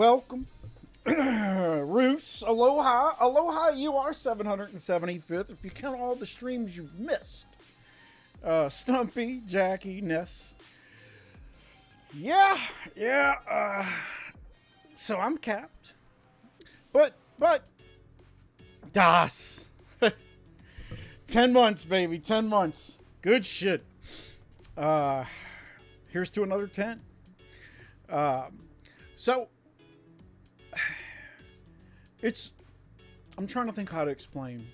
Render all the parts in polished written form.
welcome. Roos, aloha. Aloha, you are 775th if you count all the streams you've missed. Stumpy, Jackie, Ness. Yeah. So I'm capped. But, Das. 10 months, baby, 10 months. Good shit. Here's to another 10. So, I'm trying to think how to explain.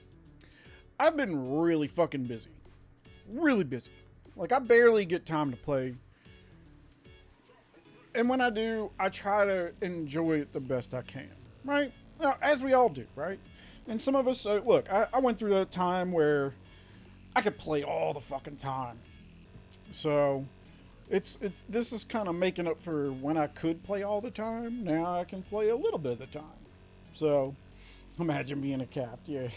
I've been really fucking busy. Really busy. Like, I barely get time to play. And when I do, I try to enjoy it the best I can. Right? Now, as we all do, right? And some of us, look, I went through that time where I could play all the fucking time. So, this is kind of making up for when I could play all the time. Now I can play a little bit of the time. So, imagine being a capped, yeah.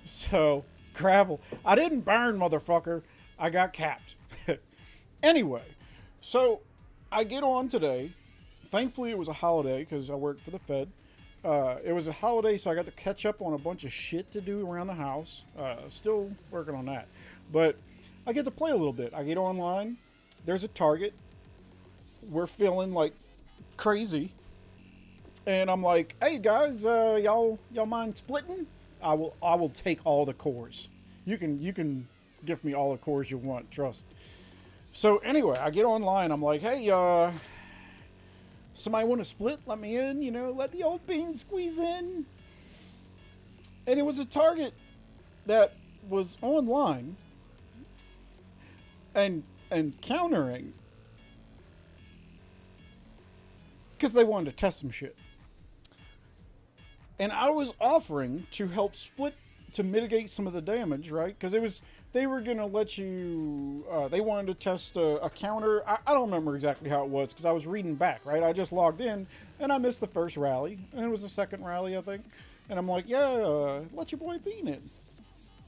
So, gravel. I didn't burn, motherfucker. I got capped. Anyway, so I get on today. Thankfully, it was a holiday because I worked for the Fed. It was a holiday, so I got to catch up on a bunch of shit to do around the house. Still working on that. But I get to play a little bit. I get online. There's a target. We're feeling like crazy. And I'm like, hey guys, y'all mind splitting? I will take all the cores. You can give me all the cores you want, trust. So anyway, I get online. I'm like, hey, somebody want to split? Let me in, let the old bean squeeze in. And it was a target that was online and countering because they wanted to test some shit. And I was offering to help split to mitigate some of the damage, right? Because they were going to let you, they wanted to test a counter. I don't remember exactly how it was because I was reading back, right? I just logged in and I missed the first rally. And it was the second rally, I think. And I'm like, yeah, let your boy Bean in.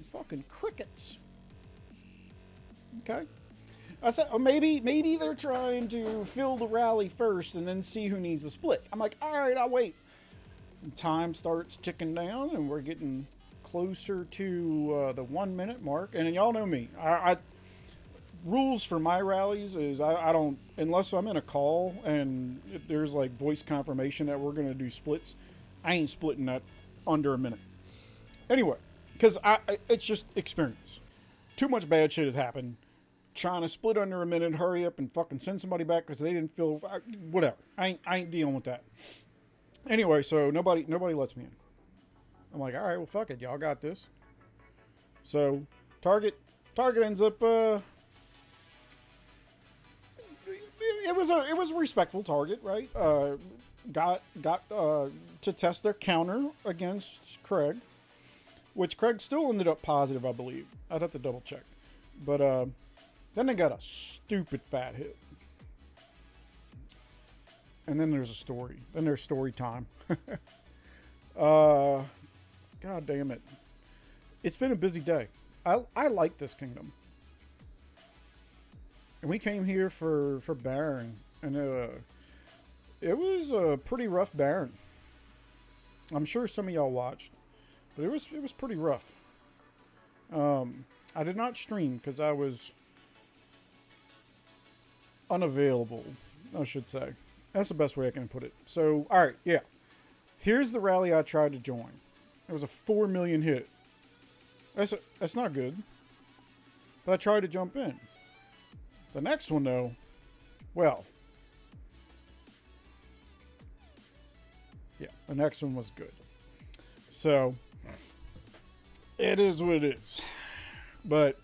Fucking crickets. Okay. I said, oh, maybe they're trying to fill the rally first and then see who needs a split. I'm like, all right, I'll wait. And time starts ticking down, and we're getting closer to the 1 minute mark. And y'all know me. I rules for my rallies is I don't, unless I'm in a call and if there's like voice confirmation that we're gonna do splits, I ain't splitting that under a minute. Anyway, because it's just experience. Too much bad shit has happened. Trying to split under a minute, hurry up and fucking send somebody back because they didn't feel whatever. I ain't dealing with that. Anyway, so nobody lets me in. I'm like, all right, well, fuck it, y'all got this. So target ends up. It was a respectful target, right? Got to test their counter against Craig, which Craig still ended up positive, I believe. I'd have to double check, but then they got a stupid fat hit. And then there's a story. Then there's story time. God damn it. It's been a busy day. I like this kingdom. And we came here for Baron. And it was a pretty rough Baron. I'm sure some of y'all watched. But it was pretty rough. I did not stream because I was unavailable, I should say. That's the best way I can put it. So, alright, yeah. Here's the rally I tried to join. It was a 4 million hit. That's not good. But I tried to jump in. The next one, though, well. Yeah, the next one was good. So, it is what it is. But,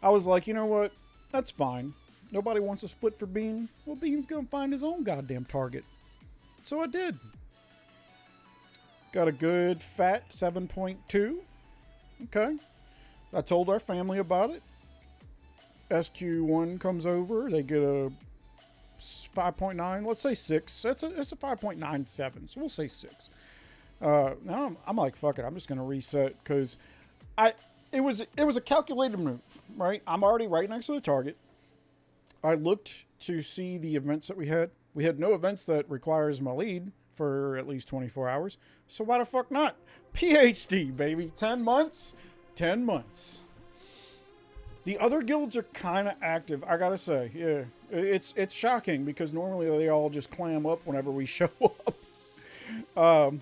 I was like, you know what? That's fine. Nobody wants to split for Bean. Well, Bean's going to find his own goddamn target. So I did. Got a good fat 7.2. Okay. I told our family about it. SQ1 comes over. They get a 5.9. Let's say 6. It's a 5.97. So we'll say 6. Now I'm like, fuck it. I'm just going to reset because it was a calculated move, right? I'm already right next to the target. I looked to see the events that we had. We had no events that requires my lead for at least 24 hours. So why the fuck not? PhD, baby. 10 months. 10 months. The other guilds are kind of active, I gotta say. Yeah, it's shocking because normally they all just clam up whenever we show up.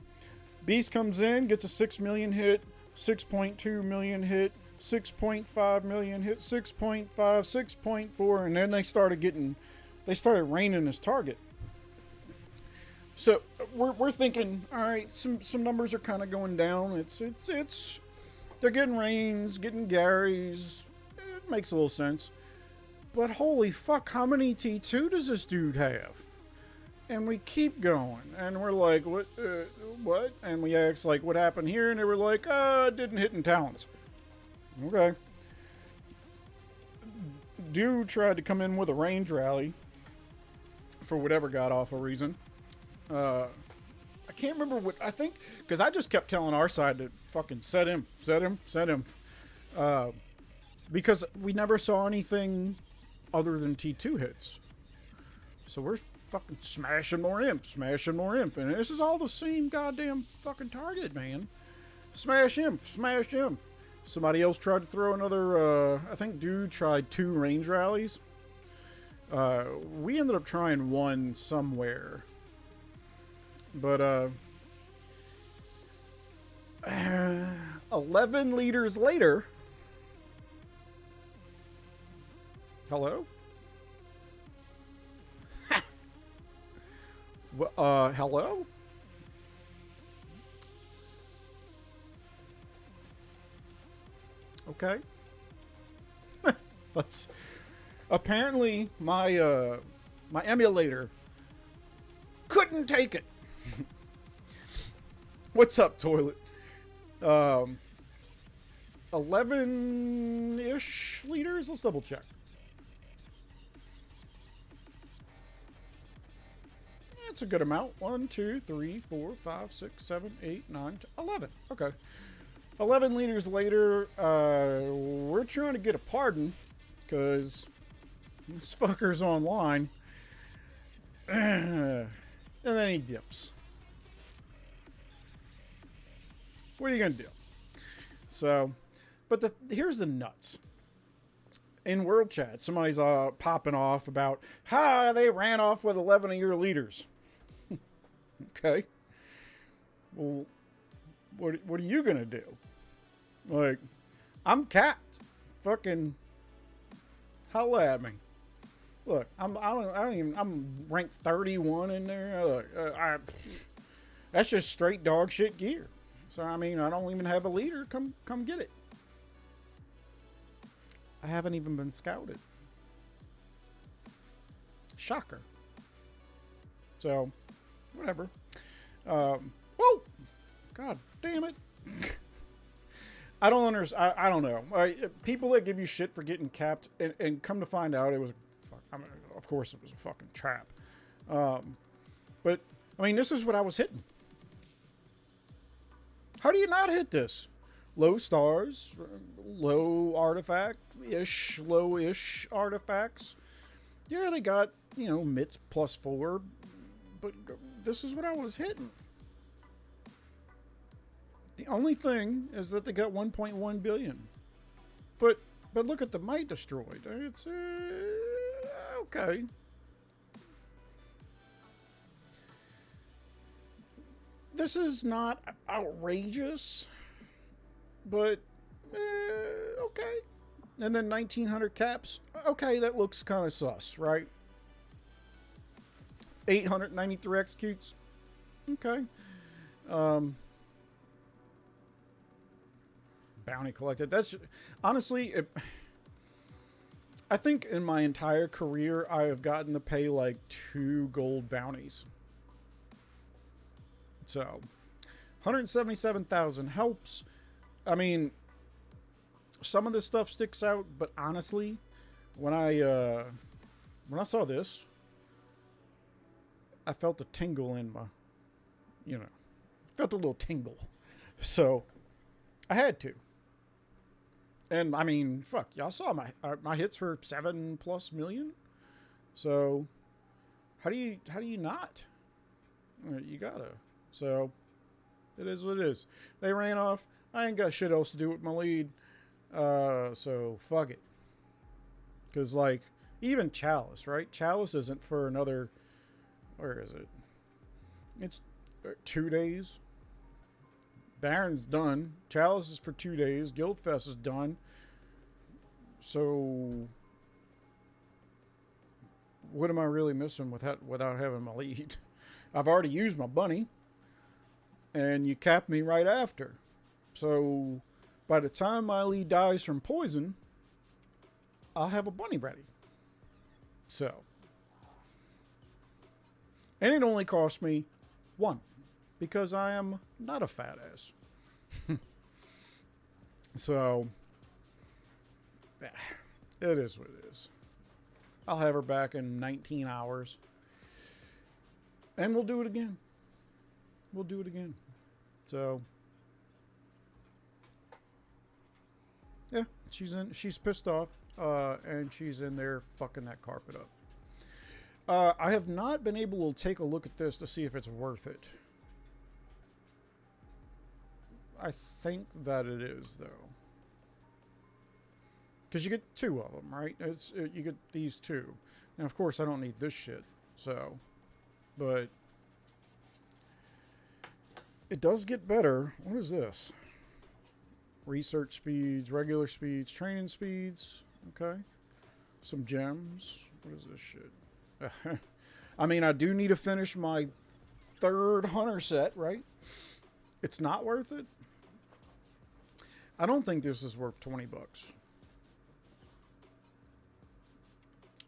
Beast comes in, gets a 6 million hit, 6.2 million hit, 6.5 million hit, 6.5, 6.4, and then they started raining his target. So we're thinking, all right, some numbers are kind of going down. It's they're getting Rains, getting Garys. It makes a little sense. But holy fuck, how many T2 does this dude have? And we keep going, and we're like, what? And we ask, like, what happened here? And they were like, it didn't hit in talents. Okay. Dude tried to come in with a range rally for whatever god awful reason. I can't remember what, I think, because I just kept telling our side to fucking set him. Because we never saw anything other than T2 hits. So we're fucking smashing more imp. And this is all the same goddamn fucking target, man. Smash imp. Somebody else tried to throw another, I think dude tried 2 range rallies. We ended up trying 1 somewhere. But, 11 liters later. Hello? Hello? Okay. Let's. Apparently, my emulator couldn't take it. What's up, toilet? 11-ish liters? Let's double check. It's a good amount. 1, 2, 3, 4, 5, 6, 7, 8, 9, 10, 11. Okay. 11 liters later, we're trying to get a pardon because this fucker's online. And then he dips. What are you going to do? So, but here's the nuts. In world chat, somebody's popping off about how they ran off with 11 of your leaders. Okay. Well, what are you going to do? Like, I'm capped. Fucking holla at me. Look, I'm ranked 31 in there. That's just straight dog shit gear. So I mean, I don't even have a leader. Come get it. I haven't even been scouted. Shocker. So, whatever. Whoa! God damn it. I don't understand. I don't know. People that give you shit for getting capped, and come to find out it was, of course it was a fucking trap. But, I mean, this is what I was hitting. How do you not hit this? Low stars, low artifact-ish, low-ish artifacts. Yeah, they got, mitts +4, but this is what I was hitting. The only thing is that they got 1.1 billion. But look at the might destroyed. It's okay. This is not outrageous, but okay. And then 1900 caps. Okay, that looks kind of sus, right? 893 executes. Okay. Bounty collected. That's honestly, I think in my entire career I have gotten to pay like 2 gold bounties. So 177,000 helps. I mean, some of this stuff sticks out, but honestly, when I saw this, I felt a tingle in my, felt a little tingle. So I had to. And I mean, fuck, y'all saw my hits for 7+ million. So How do you not? You gotta. So it is what it is. They ran off. I ain't got shit else to do with my lead. So fuck it. Because like even Chalice, right? Chalice isn't for another. Where is it? It's 2 days. Baron's done. Chalice is for 2 days. Guildfest is done. So what am I really missing without having my lead? I've already used my bunny, and you capped me right after. So by the time my lead dies from poison, I'll have a bunny ready. So, and it only cost me 1 because I am not a fat ass. So, it is what it is. I'll have her back in 19 hours. And we'll do it again. We'll do it again. So, yeah, she's pissed off, and she's in there fucking that carpet up. I have not been able to take a look at this to see if it's worth it. I think that it is, though. Because you get 2 of them, right? You get these 2. And of course, I don't need this shit. So, but it does get better. What is this? Research speeds, regular speeds, training speeds. Okay. Some gems. What is this shit? I mean, I do need to finish my 3rd hunter set, right? It's not worth it. I don't think this is worth $20.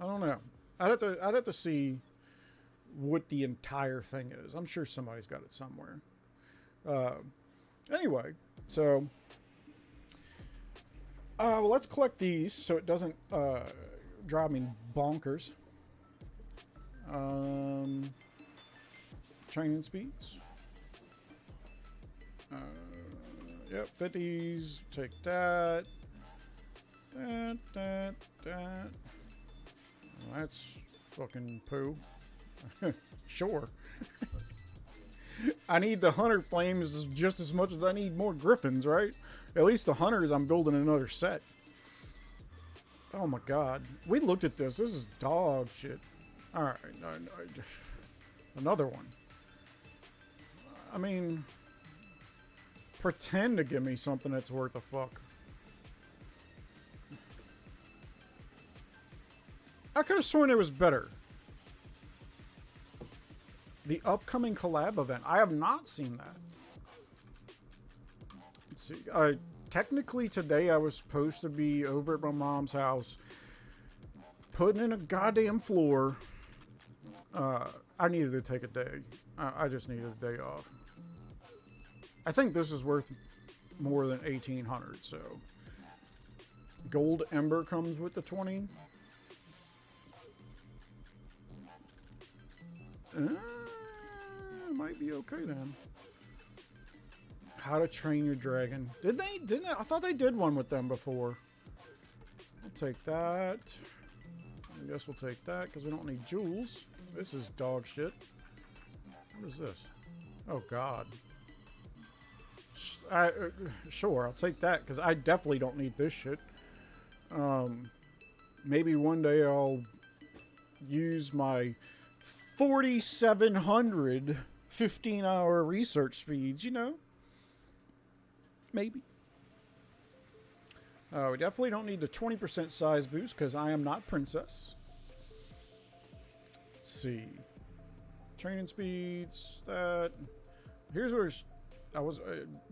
I don't know. I'd have to see what the entire thing is. I'm sure somebody's got it somewhere. Anyway, so well, let's collect these so it doesn't drive me bonkers. Training speeds. Yep, 50s. Take that. That. Well, that's fucking poo. Sure. I need the hunter flames just as much as I need more griffins, right? At least the hunters, I'm building another set. Oh my god. We looked at this. This is dog shit. Alright. Another one. I mean, pretend to give me something that's worth a fuck. I could have sworn it was better. The upcoming collab event. I have not seen that. Let's see. Technically today I was supposed to be over at my mom's house putting in a goddamn floor. I needed to take a day. I just needed a day off. I think this is worth more than 1,800, so. Gold Ember comes with the 20. Might be okay then. How to Train Your Dragon. Didn't they? I thought they did one with them before. I'll take that. I guess we'll take that because we don't need jewels. This is dog shit. What is this? Oh god. Sure, I'll take that because I definitely don't need this shit. Maybe one day I'll use my 4,700 15-hour research speeds, you know? Maybe. We definitely don't need the 20% size boost because I am not princess. Let's see. Training speeds, that. Here's where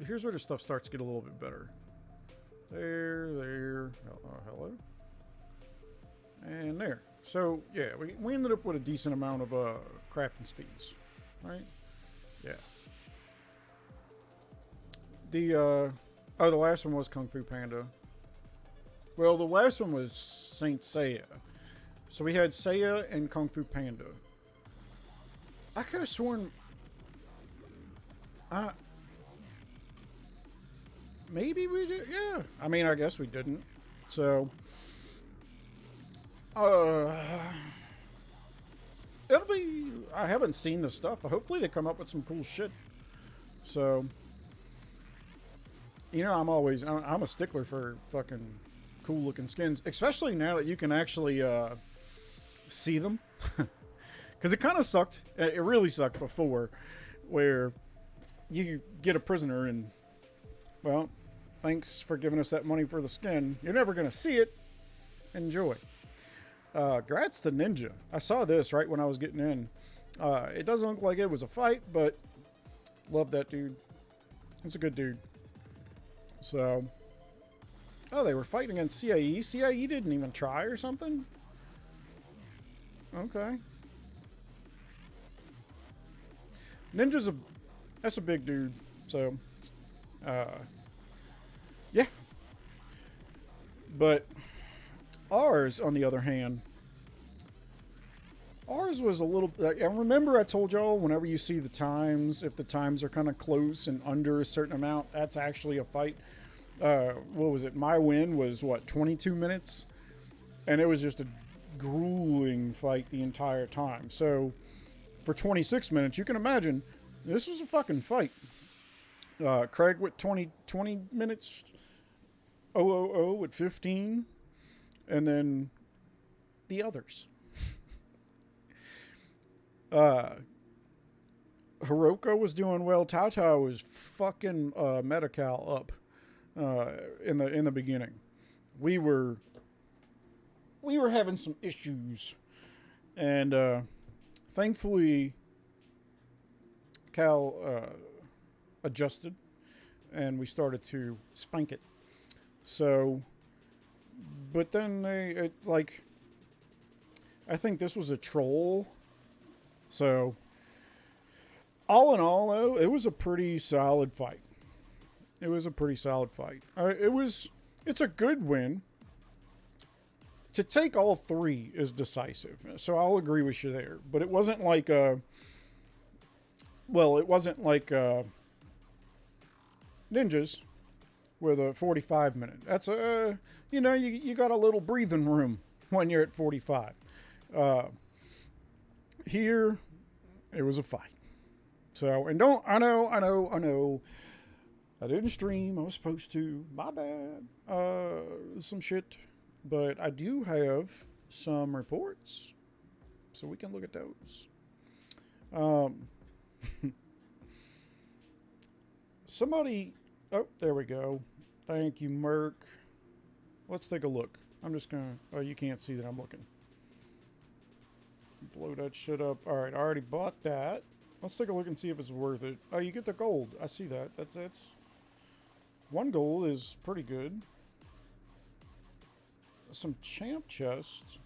here's where the stuff starts to get a little bit better. There. Hello. And there. So, yeah, we ended up with a decent amount of crafting speeds, right? Yeah. The last one was Kung Fu Panda. Well, the last one was Saint Seiya. So we had Seiya and Kung Fu Panda. I could have sworn... maybe we did, yeah. I mean, I guess we didn't. So... it'll be. I haven't seen the stuff. Hopefully they come up with some cool shit. So, I'm a stickler for fucking cool looking skins, especially now that you can actually see them. Because it kind of sucked. It really sucked before, where you get a prisoner and, well, thanks for giving us that money for the skin. You're never going to see it. Enjoy. Grats to Ninja. I saw this right when I was getting in. It doesn't look like it was a fight, but love that dude. He's a good dude. So, oh, they were fighting against CIE. CIE didn't even try or something? Okay. Ninja's that's a big dude. So, yeah. But ours, on the other hand, ours was a little. I remember I told y'all whenever you see the times, if the times are kind of close and under a certain amount, that's actually a fight. What was it? My win was what, 22 minutes, and it was just a grueling fight the entire time. So for 26 minutes, you can imagine this was a fucking fight. Craig with 20 minutes, 000 with 15, and then the others. Hiroko was doing well. Tata was fucking Medi-Cal up in the beginning. We were having some issues, and thankfully Cal adjusted, and we started to spank it. So, but then I think this was a troll. So, all in all, though, it was a pretty solid fight. It's a good win. To take all three is decisive. So I'll agree with you there. But it wasn't like Ninjas with a 45 minute. That's you got a little breathing room when you're at 45. Here, it was a fight. So, and I know. I didn't stream. I was supposed to. My bad. Some shit. But I do have some reports. So we can look at those. Somebody. Oh, there we go. Thank you, Merc. Let's take a look. I'm just gonna. Oh, you can't see that I'm looking. Blow that shit up. Alright, I already bought that. Let's take a look and see if it's worth it. Oh, you get the gold. I see that. That's one gold is pretty good. Some champ chests.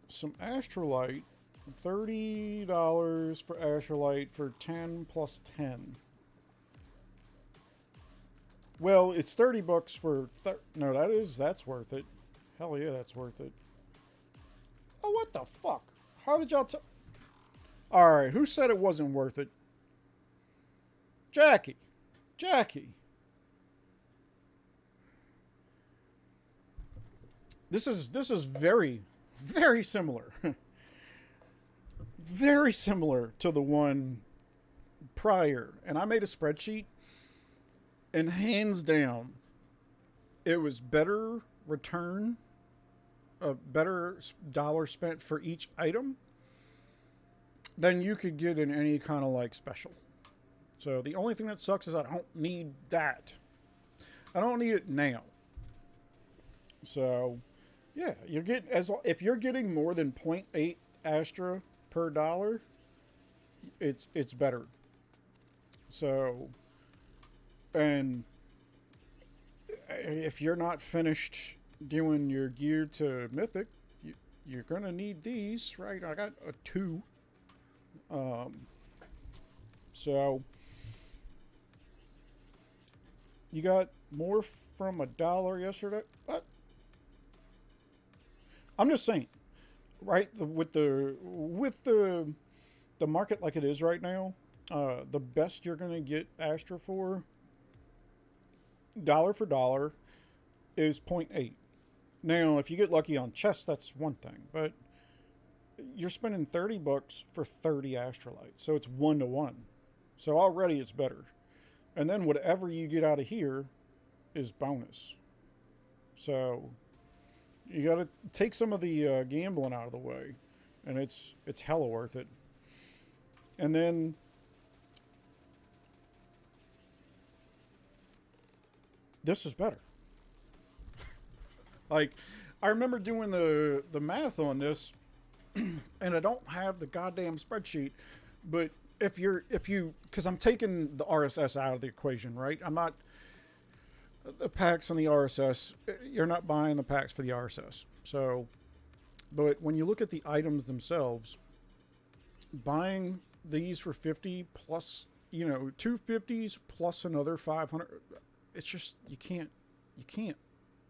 Some astrolite. $30 for astrolite for 10 plus 10. Well, it's $30 for... No, that's worth it. Hell yeah, that's worth it. Oh, what the fuck? How did y'all Alright, who said it wasn't worth it? Jackie. This is very, very similar. Very similar to the one prior. And I made a spreadsheet. And hands down, it was better return, a better dollar spent for each item than you could get in any kind of like special. So the only thing that sucks is I don't need that. I don't need it now. So yeah, if you're getting more than 0.8 Astra per dollar, it's better. So, and if you're not finished doing your gear to Mythic, you're gonna need these, right? I got a 2. So you got more from $1 yesterday. What? I'm just saying, right? With the market like it is right now, the best you're gonna get Astra for, dollar for dollar, is 0.8. Now, if you get lucky on chests, that's one thing, but you're spending $30 for 30 astrolites. So it's 1-to-1. So already it's better. And then whatever you get out of here is bonus. So you got to take some of the gambling out of the way, and it's hella worth it. And then this is better. Like, I remember doing the math on this, and I don't have the goddamn spreadsheet, but if you, because I'm taking the RSS out of the equation, right? I'm not, the packs on the RSS, you're not buying the packs for the RSS. So, but when you look at the items themselves, buying these for 50 plus, you know, 250s plus another 500, it's just, you can't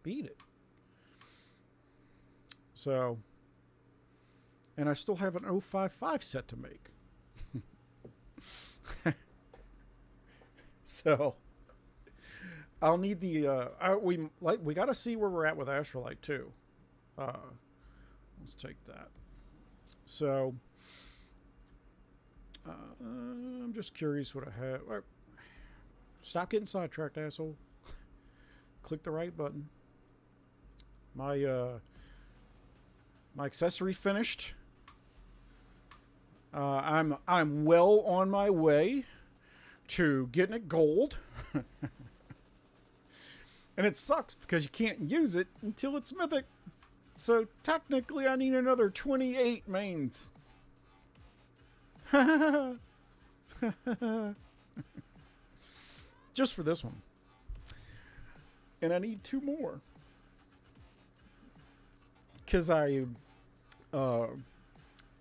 beat it. So, and I still have an 055 set to make. So, I'll need the, we got to see where we're at with Astrolite too. Let's take that. So, I'm just curious what I have. Stop getting sidetracked, asshole. Click the right button. My accessory finished. I'm well on my way to getting it gold. And it sucks because you can't use it until it's mythic. So technically I need another 28 mains. Just for this one. And I need 2 more. Because I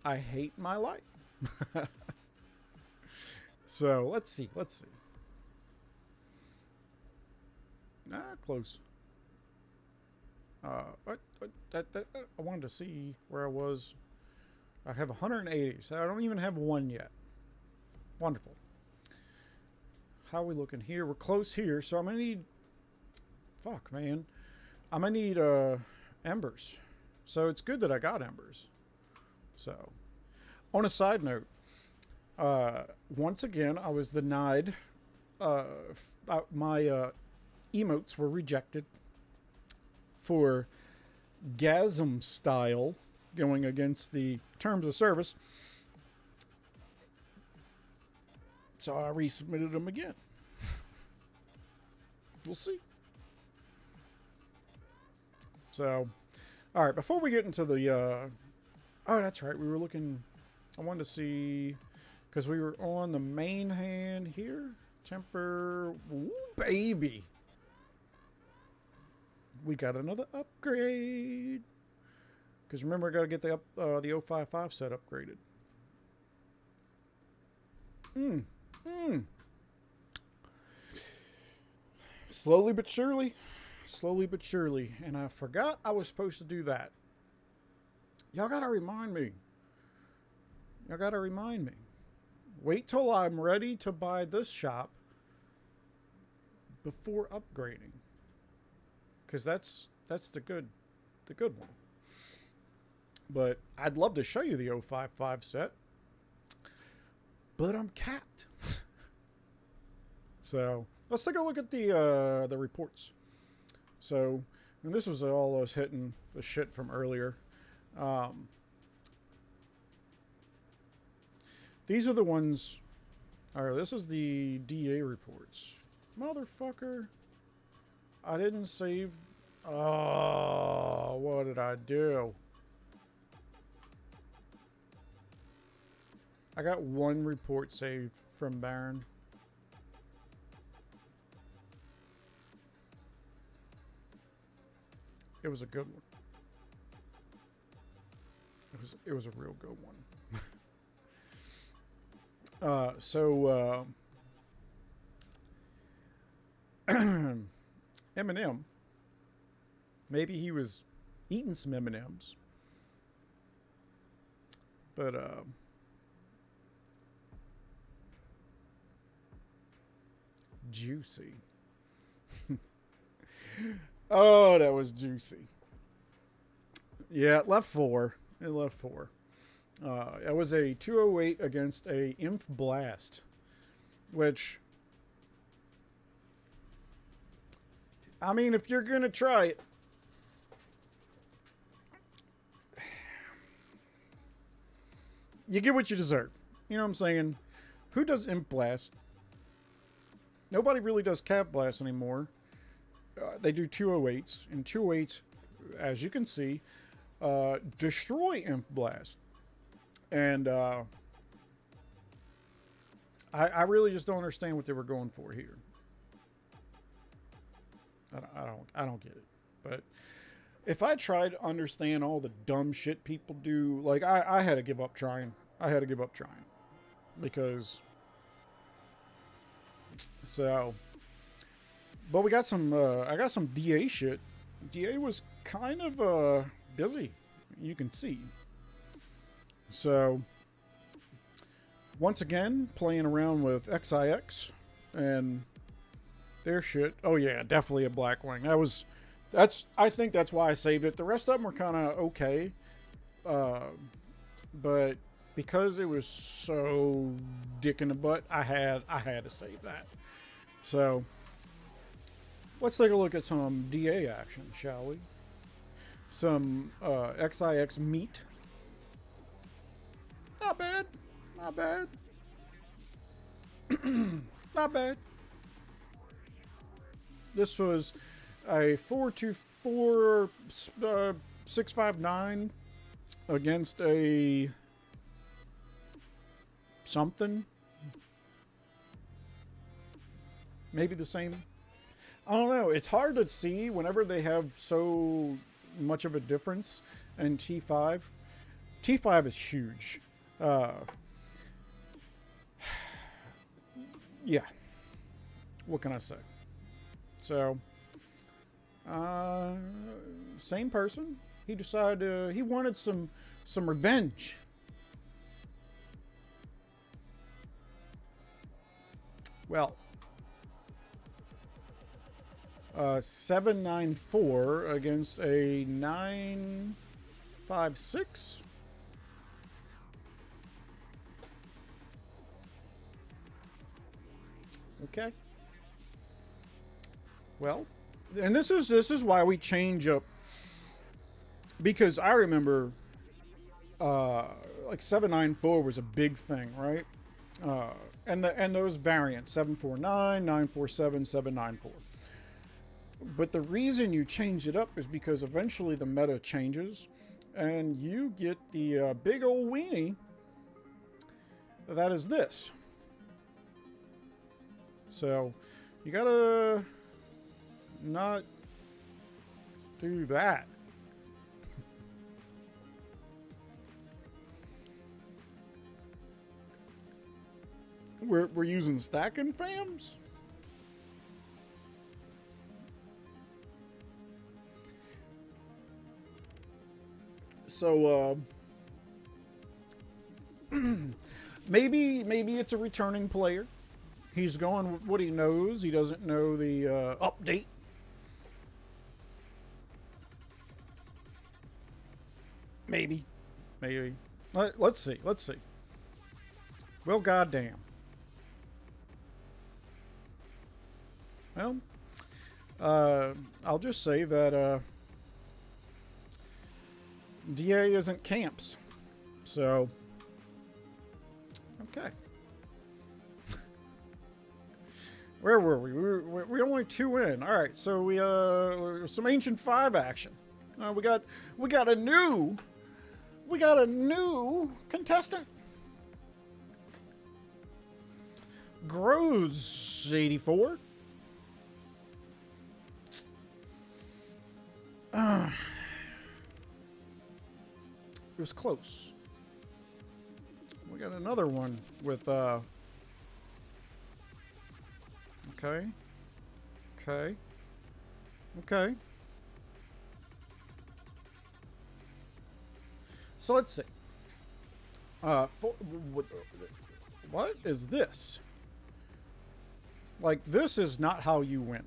hate my life. So let's see. Close. I wanted to see where I was. I have 180, so I don't even have 1 yet. Wonderful. How are we looking here? We're close here, so I'm gonna need. Fuck, man. I'm gonna need embers. So it's good that I got embers. So, on a side note, once again, I was denied. My emotes were rejected for gasm style, going against the terms of service. So I resubmitted them again. We'll see. So, all right, before we get into the, oh, that's right, we were looking, I wanted to see, because we were on the main hand here, temper, ooh, baby. We got another upgrade. Because remember, I got to get the 055 set upgraded. Slowly but surely. Slowly but surely. And I forgot I was supposed to do that. Y'all got to remind me. Y'all got to remind me. Wait till I'm ready to buy this shop before upgrading. Because that's the good one. But I'd love to show you the 055 set. But I'm capped. So let's take a look at the reports. So, and this was all I was hitting the shit from earlier. These are the ones. Alright, this is the DA reports. Motherfucker. I didn't save. Oh, what did I do? I got 1 report saved from Baron. It was a good one. It was a real good one. Eminem. Maybe he was eating some M&Ms. But juicy. Oh, that was juicy. Yeah, it left 4. It was a 208 against a Inf Blast, which, I mean, if you're going to try it, you get what you deserve. You know what I'm saying? Who does Imp Blast? Nobody really does Cap Blast anymore. They do 208s. And 208s, as you can see, destroy Imp Blast. And I really just don't understand what they were going for here. I don't get it. But if I tried to understand all the dumb shit people do, like I had to give up trying. I had to give up trying. Because so, but we got some I got some DA shit. DA was kind of busy, you can see. So once again, playing around with XIX and their shit. Oh yeah, definitely a Blackwing. I think that's why I saved it. The rest of them were kind of okay, but because it was so dick in the butt, I had to save that. So let's take a look at some DA action, shall we? Some XIX meat. Not bad. Not bad. Not bad. This was a 424 659 against a something. Maybe the same. I don't know. It's hard to see whenever they have so much of a difference in T5. T5 is huge. Yeah. What can I say? So, same person. He decided he wanted some revenge. Well, 794 against a 956. Okay. Well, and this is why we change up, because I remember like 794 was a big thing, right? And those variants 749, 947, 794. But the reason you change it up is because eventually the meta changes, and you get the big old weenie that is this. So you gotta not do that. We're using stacking fams? So maybe it's a returning player. He's going with what he knows. He doesn't know the update. Maybe. Let's see. Well, goddamn. Well, I'll just say that DA isn't camps. So, okay. Where were we? We only 2 in. All right, so we some Ancient 5 action. We got a new contestant. Grows 84. It was close. We got another one with Okay. So let's see. What is this? Like, this is not how you win.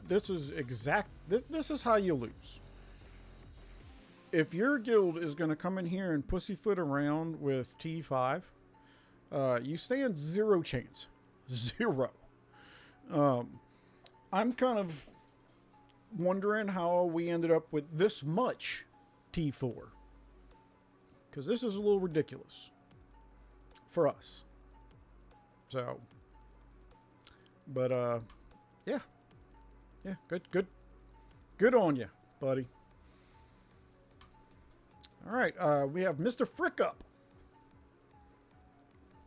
This is exact. This is how you lose. if your guild is going to come in here and pussyfoot around with T5, you stand zero chance. Zero. I'm kind of wondering how we ended up with this much T4. Because this is a little ridiculous for us. So, but, yeah. Yeah, good on you, buddy. All right, we have Mr. Frick up.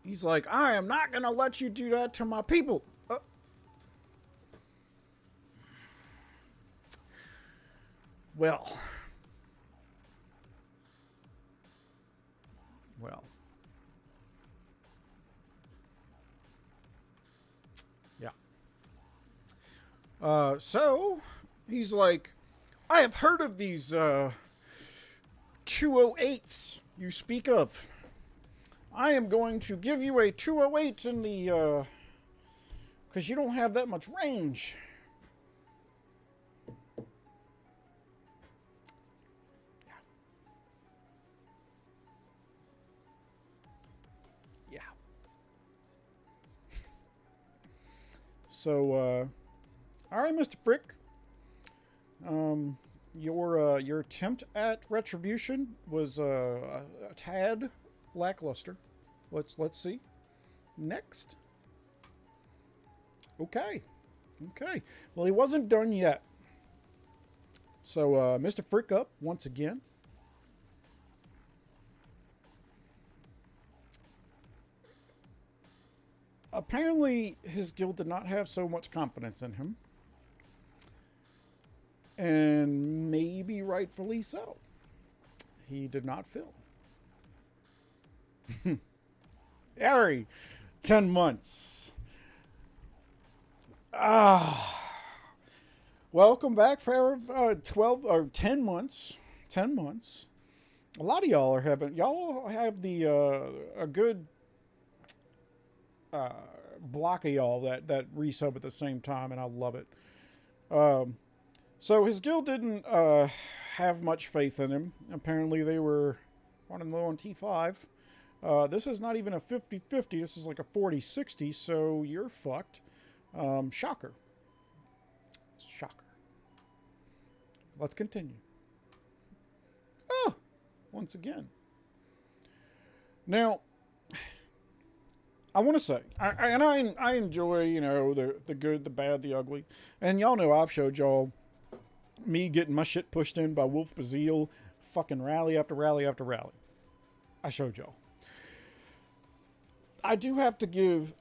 He's like, I am not going to let you do that to my people. Well. Yeah. So, he's like, I have heard of these, 208s you speak of. I am going to give you a 208 in the, because you don't have that much range. Yeah. So, all right, Mr. Frick. Your attempt at retribution was a tad lackluster. Let's see. Next. Okay. Well, he wasn't done yet. So, Mr. Frick up once again. Apparently, his guild did not have so much confidence in him. And maybe rightfully so. He did not fill. Harry, 10 months. Welcome back for 12 or 10 months. 10 months. A lot of y'all are having, y'all have the a good block of y'all that resub at the same time, and I love it. So his guild didn't have much faith in him. Apparently they were running low on T5. This is not even a 50-50. This is like a 40-60, so you're fucked. Shocker. Let's continue. Oh, once again. Now, I want to say, I enjoy, you know, the good, the bad, the ugly. And y'all know I've showed y'all me getting my shit pushed in by Wolf Bazile, fucking rally after rally after rally. I showed y'all. I do have to give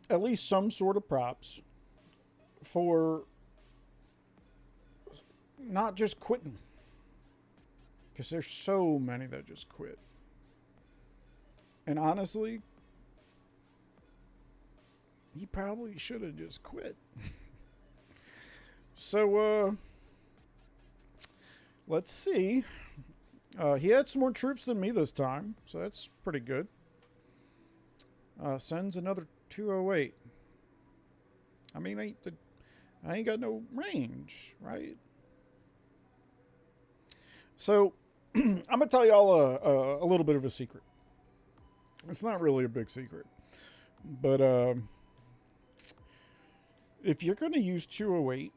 at least some sort of props for not just quitting. Because there's so many that just quit. And honestly, he probably should have just quit. So, let's see. He had some more troops than me this time, so that's pretty good. Sends another 208. I mean, I ain't got no range, right? So, I'm going to tell y'all a little bit of a secret. It's not really a big secret. But, if you're going to use 208,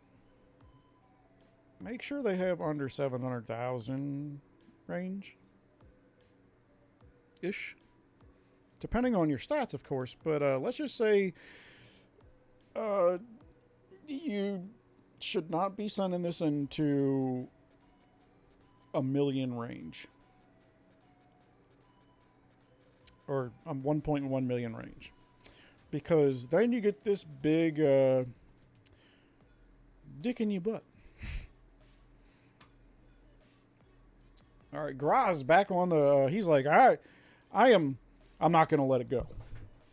make sure they have under 700,000 range. Ish. Depending on your stats, of course. But let's just say you should not be sending this into 1 million range. Or 1.1 million range. Because then you get this big dick in your butt. All right, Graz back on the. He's like, I'm not gonna let it go.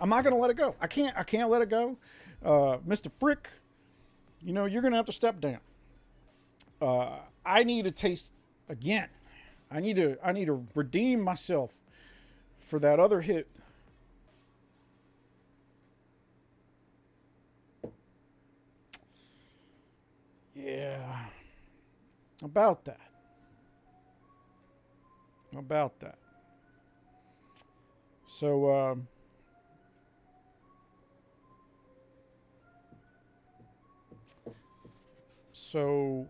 I'm not gonna let it go. I can't let it go. Mr. Frick, you know you're gonna have to step down. I need to taste again. I need to redeem myself for that other hit. Yeah, about that. about that. So, so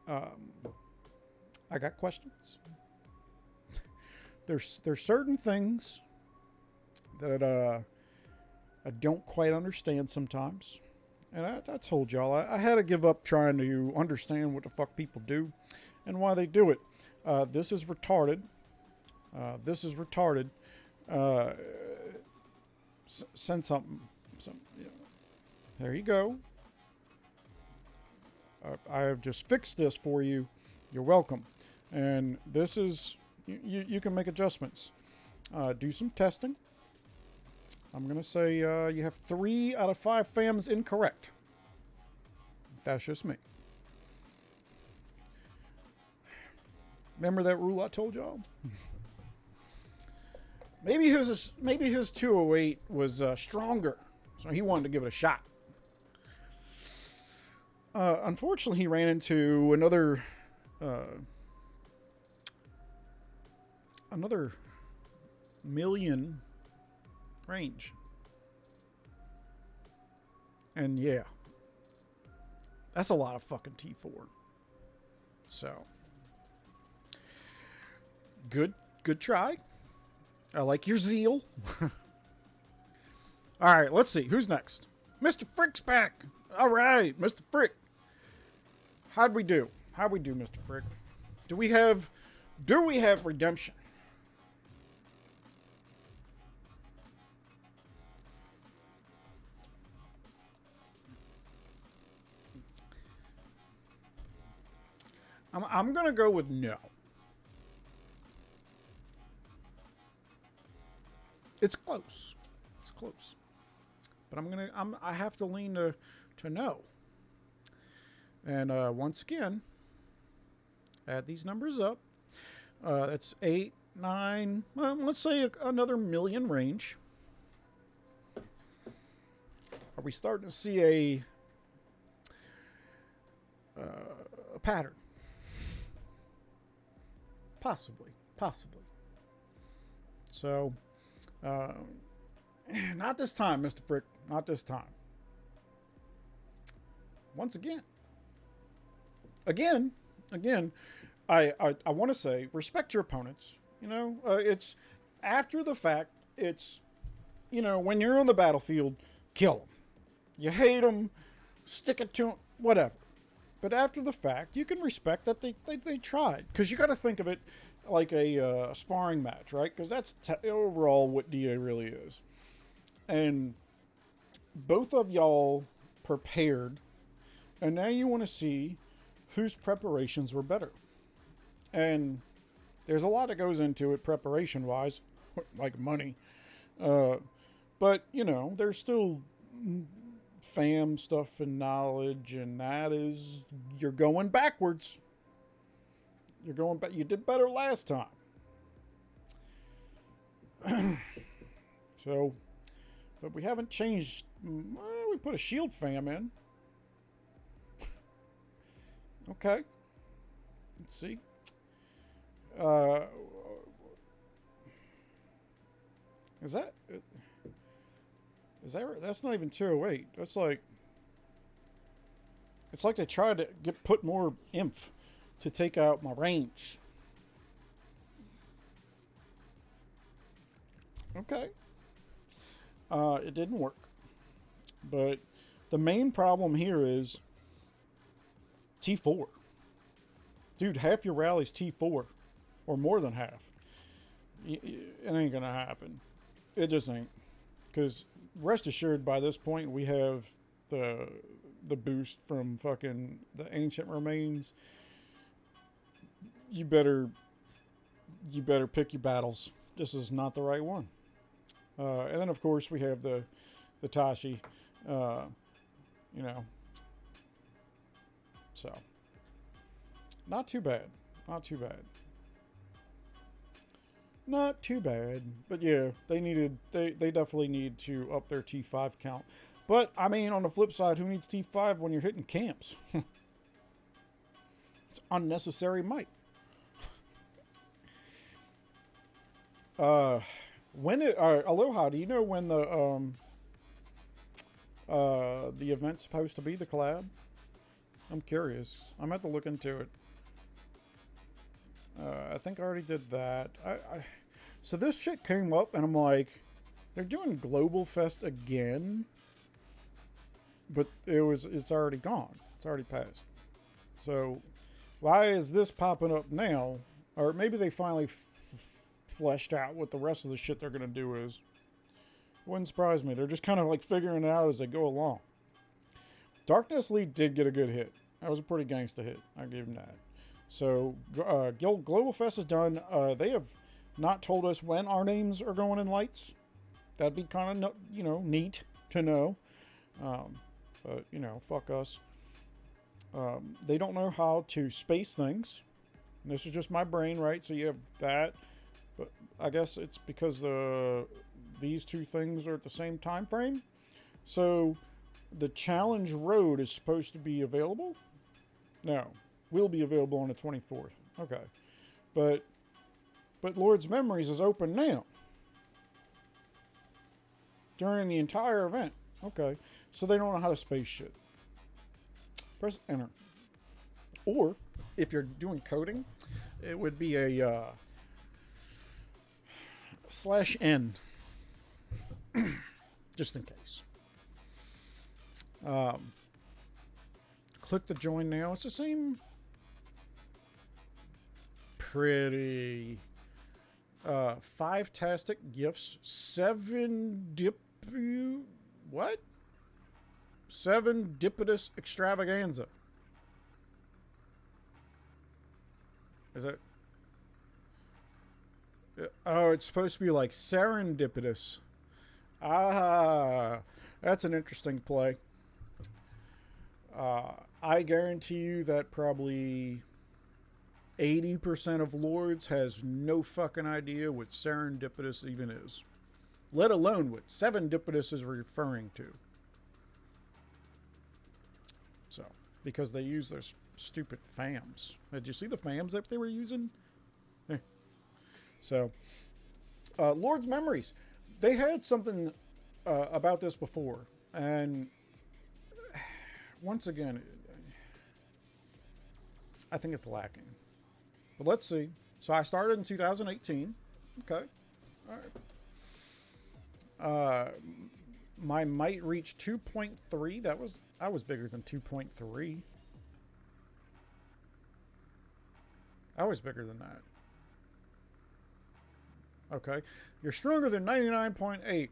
I got questions. There's certain things that I don't quite understand sometimes. And I told y'all, I had to give up trying to understand what the fuck people do and why they do it. This is retarded. This is retarded. Send something. There you go. I have just fixed this for you. You're welcome. And this is, you can make adjustments. Do some testing. I'm going to say you have 3 out of 5 FAMs incorrect. That's just me. Remember that rule I told y'all? Maybe his 208 was stronger, so he wanted to give it a shot. Unfortunately, he ran into another million range. And yeah, that's a lot of fucking T4. So, good try. I like your zeal. All right, let's see. Who's next? Mr. Frick's back. All right, Mr. Frick. How'd we do? How'd we do, Mr. Frick? Do we have redemption? I'm gonna go with no. It's close. It's close. But I have to lean to no. And once again, add these numbers up. That's 8, 9, well, let's say another million range. Are we starting to see a pattern? Possibly. So, not this time, Mr. Frick. Not this time. Once again. Again, I want to say, respect your opponents. You know, it's after the fact. It's, you know, when you're on the battlefield, kill them. You hate them, stick it to them, whatever. But after the fact, you can respect that they tried. Because you got to think of it like a sparring match, right? Because that's overall what DA really is. And both of y'all prepared. And now you want to see whose preparations were better. And there's a lot that goes into it preparation-wise, like money. But, you know, there's still fam stuff and knowledge, and that is, you're going backwards. You're going back. You did better last time. So, but we haven't changed. We put a shield fam in. Okay. Let's see. Is that right? That's not even 208. That's like, it's like they tried to put more inf to take out my range. Okay. It didn't work. But the main problem here is T4. Dude, half your rally's T4. Or more than half. It ain't gonna happen. It just ain't. Because rest assured, by this point, we have the boost from fucking the ancient remains. You better pick your battles. This is not the right one. And then, of course, we have the Tashi. You know. So. Not too bad. Not too bad. Not too bad. But yeah, they definitely need to up their T5 count. But, I mean, on the flip side, who needs T5 when you're hitting camps? It's unnecessary might. When it Aloha, do you know when the event's supposed to be, the collab? I'm curious. I'm gonna have to look into it. I think I already did that. So this shit came up, and I'm like, they're doing Global Fest again, but it's already gone. It's already passed. So why is this popping up now? Or maybe they finally fleshed out what the rest of the shit they're gonna do is. Wouldn't surprise me. They're just kind of like figuring it out as they go along. Darkness League did get a good hit. That was a pretty gangsta hit. I give them that. So Global Fest is done. They have not told us when our names are going in lights. That'd be kind of, neat to know. But, fuck us. They don't know how to space things. And this is just my brain, right? So you have that. But I guess it's because these two things are at the same time frame. So the challenge road is supposed to be available. No, will be available on the 24th. Okay. But Lord's Memories is open now. During the entire event. Okay. So they don't know how to space shit. Press enter. Or, if you're doing coding, it would be a /n. Just in case. Click the join now. It's the same. Pretty. 5-tastic gifts. 7-dipitous extravaganza. Is that? Oh, it's supposed to be like serendipitous. Ah, that's an interesting play. I guarantee you that probably 80% of Lords has no fucking idea what serendipitous even is. Let alone what 7-dipitous is referring to. So, because they use those stupid FAMs. Did you see the FAMs that they were using? So, Lord's Memories. They had something about this before. And once again, I think it's lacking. But let's see. So I started in 2018. Okay. All right. My might reach 2.3. I was bigger than 2.3. I was bigger than that. Okay. You're stronger than 99.8.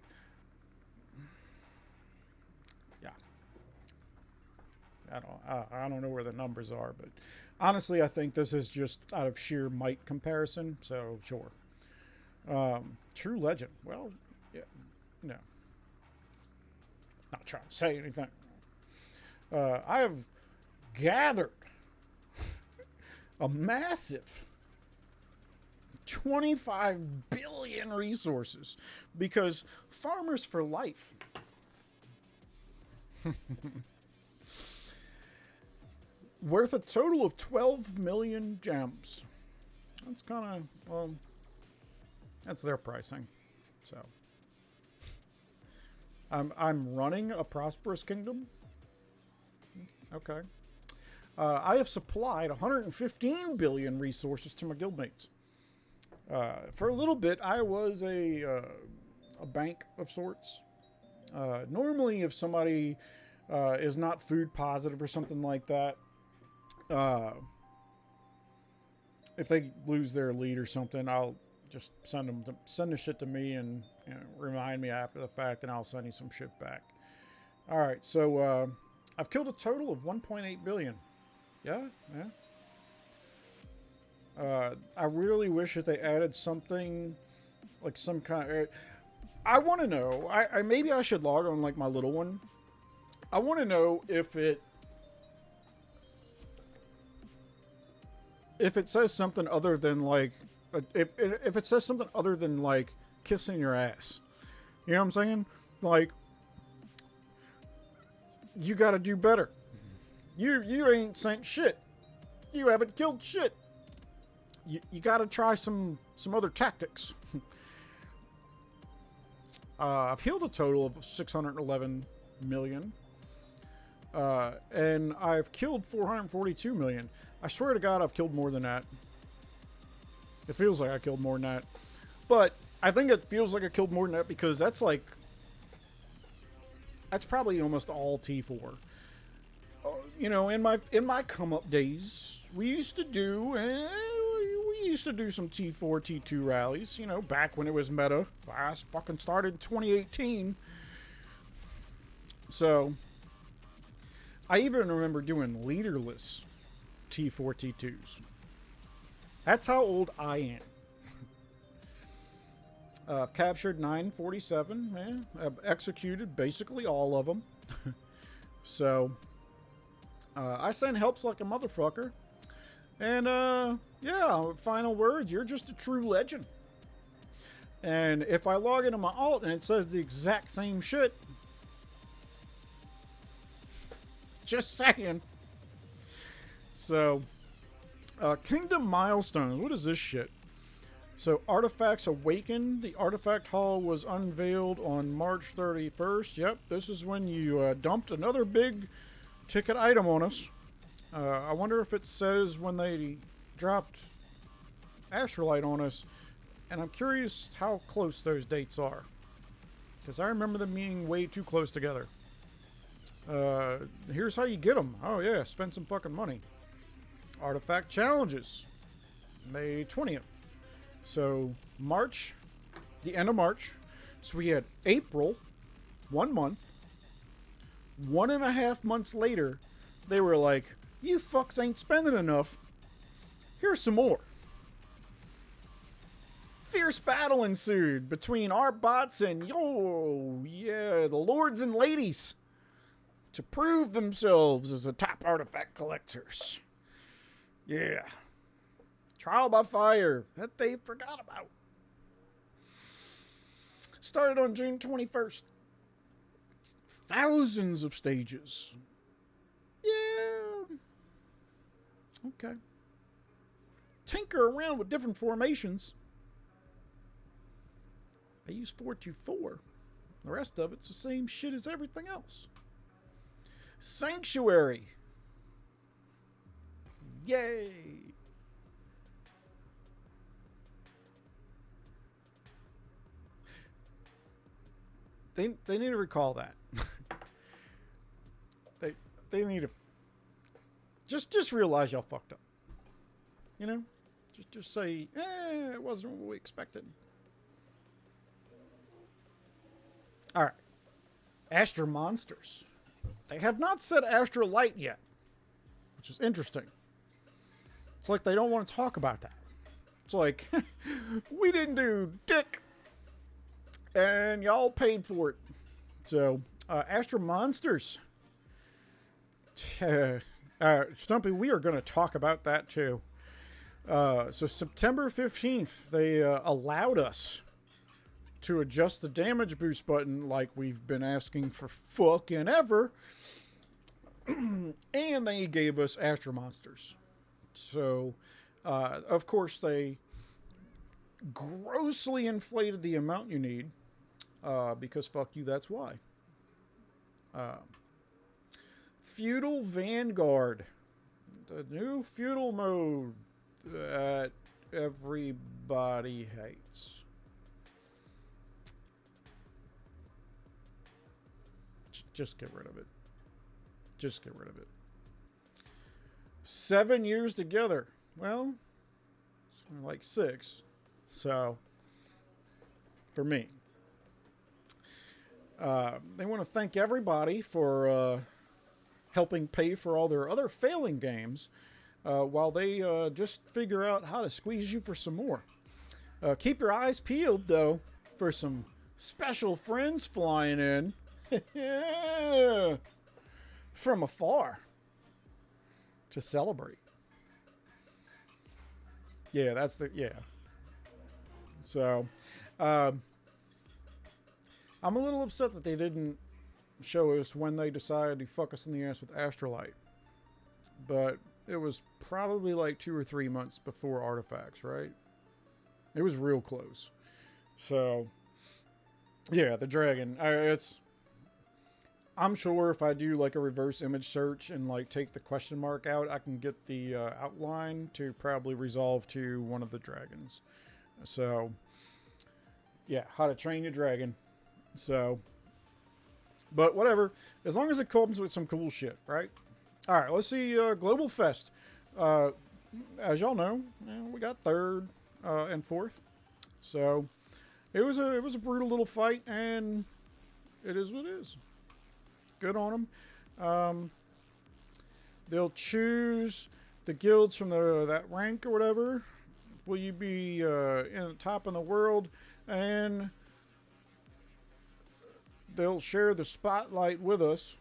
Yeah. I don't know where the numbers are, but honestly, I think this is just out of sheer might comparison. So sure. True Legend. Well, yeah. No. Not trying to say anything. I have gathered a massive 25 billion resources because Farmers for Life worth a total of 12 million gems. That's kind of, well, that's their pricing. So I'm running a prosperous kingdom. Okay. I have supplied 115 billion resources to my guildmates. For a little bit, I was a bank of sorts. Normally, if somebody is not food positive or something like that, if they lose their lead or something, I'll just send the shit to me and remind me after the fact, and I'll send you some shit back. All right, so I've killed a total of 1.8 billion. Yeah. I really wish that they added something like some kind of, I want to know, maybe I should log on like my little one. I want to know if it says something other than like, if it says something other than like kissing your ass. You know what I'm saying? Like, you got to do better. You ain't sent shit. You haven't killed shit. You got to try some other tactics. I've healed a total of 611 million. And I've killed 442 million. I swear to God, I've killed more than that. It feels like I killed more than that. But I think it feels like I killed more than that because that's like... That's probably almost all T4. You know, in my come-up days, we used to do some T4, T2 rallies. You know, back when it was meta. I fucking started in 2018. So... I even remember doing leaderless T4, T2s. That's how old I am. I've captured 947. Man. I've executed basically all of them. So, I send helps like a motherfucker. And, yeah, final words, you're just a true legend. And if I log into my alt and it says the exact same shit, just saying. So, Kingdom Milestones. What is this shit? So, Artifacts Awakened. The Artifact Hall was unveiled on March 31st. Yep, this is when you dumped another big ticket item on us. I wonder if it says when they dropped Astrolite on us. And I'm curious how close those dates are. Because I remember them being way too close together. Here's how you get them. Oh yeah, spend some fucking money. Artifact Challenges. May 20th. So, March. The end of March. So we had April. 1 month. 1.5 months later, they were like, you fucks ain't spending enough. Here's some more. Fierce battle ensued between our bots and, the lords and ladies. To prove themselves as the top artifact collectors. Yeah. Trial by fire that they forgot about. Started on June 21st. Thousands of stages. Yeah. Okay. Tinker around with different formations. I use 424. The rest of it's the same shit as everything else. Sanctuary. Yay. They need to recall that. they need to just realize y'all fucked up. You know? Just say, it wasn't what we expected. Alright. Astra Monsters. They have not said Astra Light yet, which is interesting. It's like they don't want to talk about that. It's like, we didn't do dick, and y'all paid for it. So, Astra Monsters. Stumpy, we are going to talk about that too. So September 15th, they allowed us to adjust the damage boost button like we've been asking for fucking ever. And they gave us Astra Monsters. So, of course, they grossly inflated the amount you need. Because fuck you, that's why. Feudal Vanguard. The new feudal mode that everybody hates. Just get rid of it. Just get rid of it. 7 years together. Well, it's like 6. So, for me. They want to thank everybody for helping pay for all their other failing games while they just figure out how to squeeze you for some more. Keep your eyes peeled, though, for some special friends flying in. From afar to celebrate. Yeah, that's the, yeah. So, I'm a little upset that they didn't show us when they decided to fuck us in the ass with Astrolite. But it was probably like 2 or 3 months before Artifacts, right? It was real close. So, Yeah, the dragon. I'm sure if I do like a reverse image search and like take the question mark out, I can get the outline to probably resolve to one of the dragons. So, yeah, how to train your dragon. So, but whatever. As long as it comes with some cool shit, right? All right, let's see Global Fest. As y'all know, we got third and fourth. So it was a brutal little fight, and it is what it is. Good on them. They'll choose the guilds from that rank or whatever. Will you be in the top in the world? And they'll share the spotlight with us.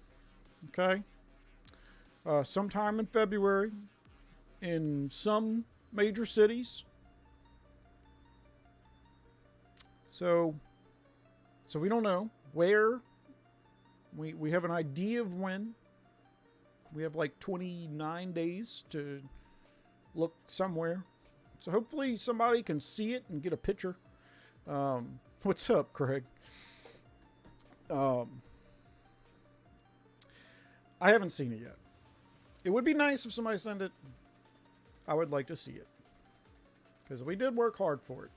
Okay. Sometime in February, in some major cities. So we don't know where. We have an idea of when. We have like 29 days to look somewhere. So hopefully somebody can see it and get a picture. What's up, Craig? I haven't seen it yet. It would be nice if somebody sent it. I would like to see it. Because we did work hard for it.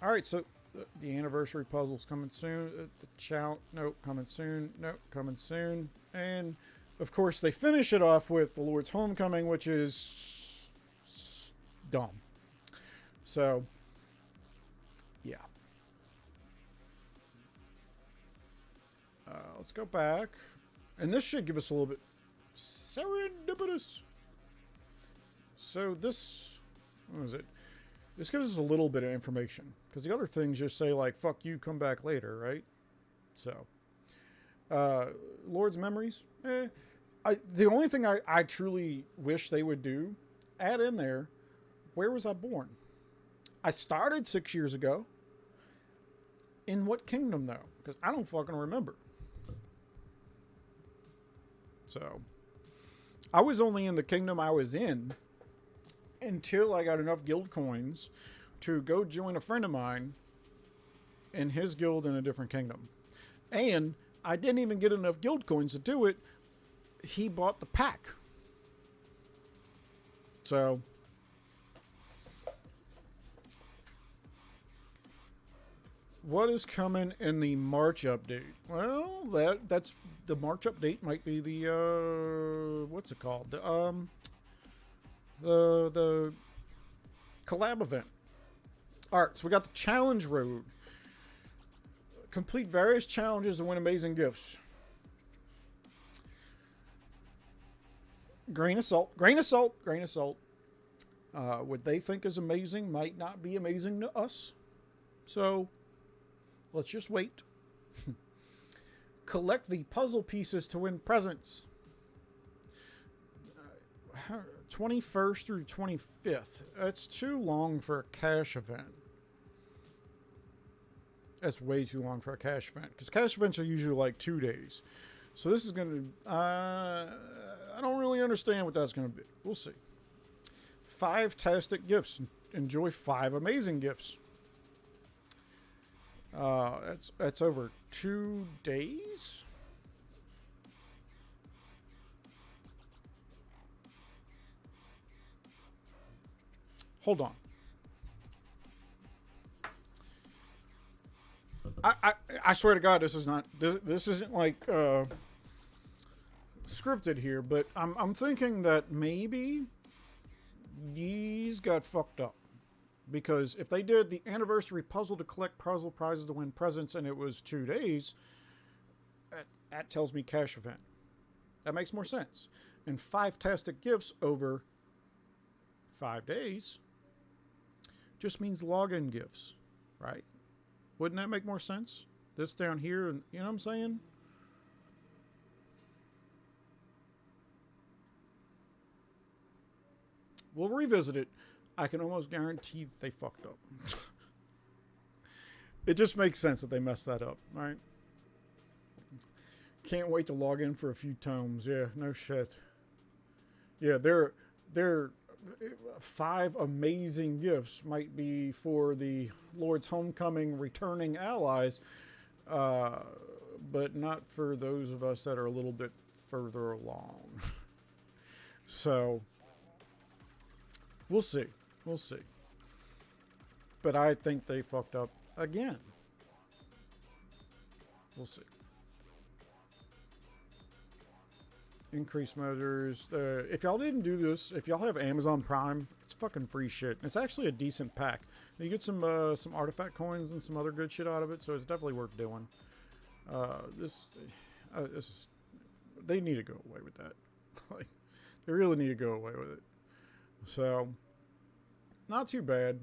Alright, so the anniversary puzzle's coming soon. Coming soon. Nope, coming soon. And, of course, they finish it off with the Lord's Homecoming, which is dumb. So, yeah. Let's go back. And this should give us a little bit serendipitous. So this, what was it? This gives us a little bit of information. Because the other things just say like, fuck you, come back later, right? So, Lord's Memories. The only thing I truly wish they would do, add in there, where was I born? I started 6 years ago. In what kingdom, though? Because I don't fucking remember. So, I was only in the kingdom I was in until I got enough guild coins to go join a friend of mine in his guild in a different kingdom. And I didn't even get enough guild coins to do it. He bought the pack. So, what is coming in the March update? Well, that's the March update might be the what's it called? The collab event. All right, so we got the challenge road. Complete various challenges to win amazing gifts. Grain of salt. Grain of salt. Grain of salt. What they think is amazing might not be amazing to us. So, let's just wait. Collect the puzzle pieces to win presents. 21st through 25th. That's too long for a cash event. That's way too long for a cash event. Because cash events are usually like 2 days. So this is going to... I don't really understand what that's going to be. We'll see. 5 tastic gifts. Enjoy 5 amazing gifts. That's over 2 days. Hold on. I swear to God, this isn't like scripted here, but I'm thinking that maybe these got fucked up. Because if they did the anniversary puzzle to collect puzzle prizes to win presents and it was 2 days, that tells me cash event. That makes more sense. And 5 tastic gifts over 5 days just means login gifts, right? Wouldn't that make more sense? This down here, and you know what I'm saying? We'll revisit it. I can almost guarantee that they fucked up. It just makes sense that they messed that up, right? Can't wait to log in for a few tomes. Yeah, no shit. Yeah, they're 5 amazing gifts might be for the Lord's homecoming returning allies, but not for those of us that are a little bit further along. So, we'll see. We'll see. But I think they fucked up again. We'll see. Increase measures. If y'all didn't do this, if y'all have Amazon Prime, it's fucking free shit. It's actually a decent pack. You get some artifact coins and some other good shit out of it, so it's definitely worth doing. This is, they need to go away with that. Like, they really need to go away with it. So, not too bad.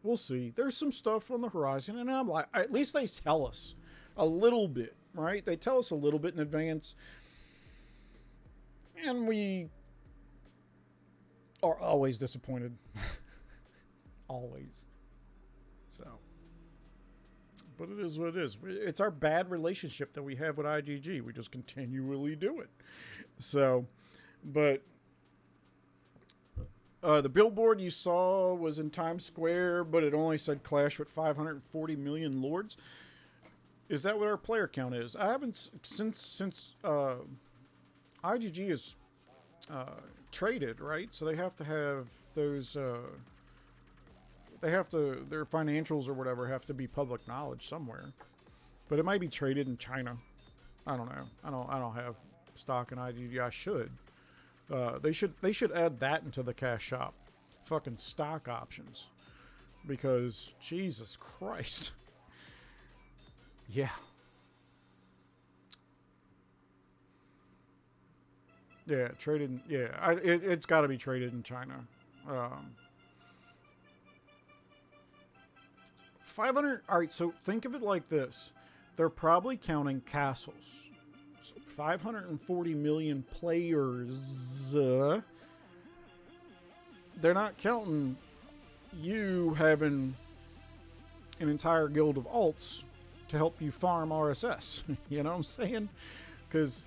We'll see. There's some stuff on the horizon, and I'm like, at least they tell us a little bit, right? They tell us a little bit in advance. And we are always disappointed. Always. So. But it is what it is. It's our bad relationship that we have with IGG. We just continually do it. So, but the billboard you saw was in Times Square, but it only said Clash with 540 million lords. Is that what our player count is? I haven't since IGG is traded, right? So they have to have those. They have to, their financials or whatever have to be public knowledge somewhere. But it might be traded in China. I don't know. I don't have stock in IGG. I should. They should add that into the cash shop. Fucking stock options. Because Jesus Christ. Yeah. Yeah, traded. Yeah, it's got to be traded in China. 500. All right, so think of it like this. They're probably counting castles. So 540 million players. They're not counting you having an entire guild of alts to help you farm RSS. You know what I'm saying? Because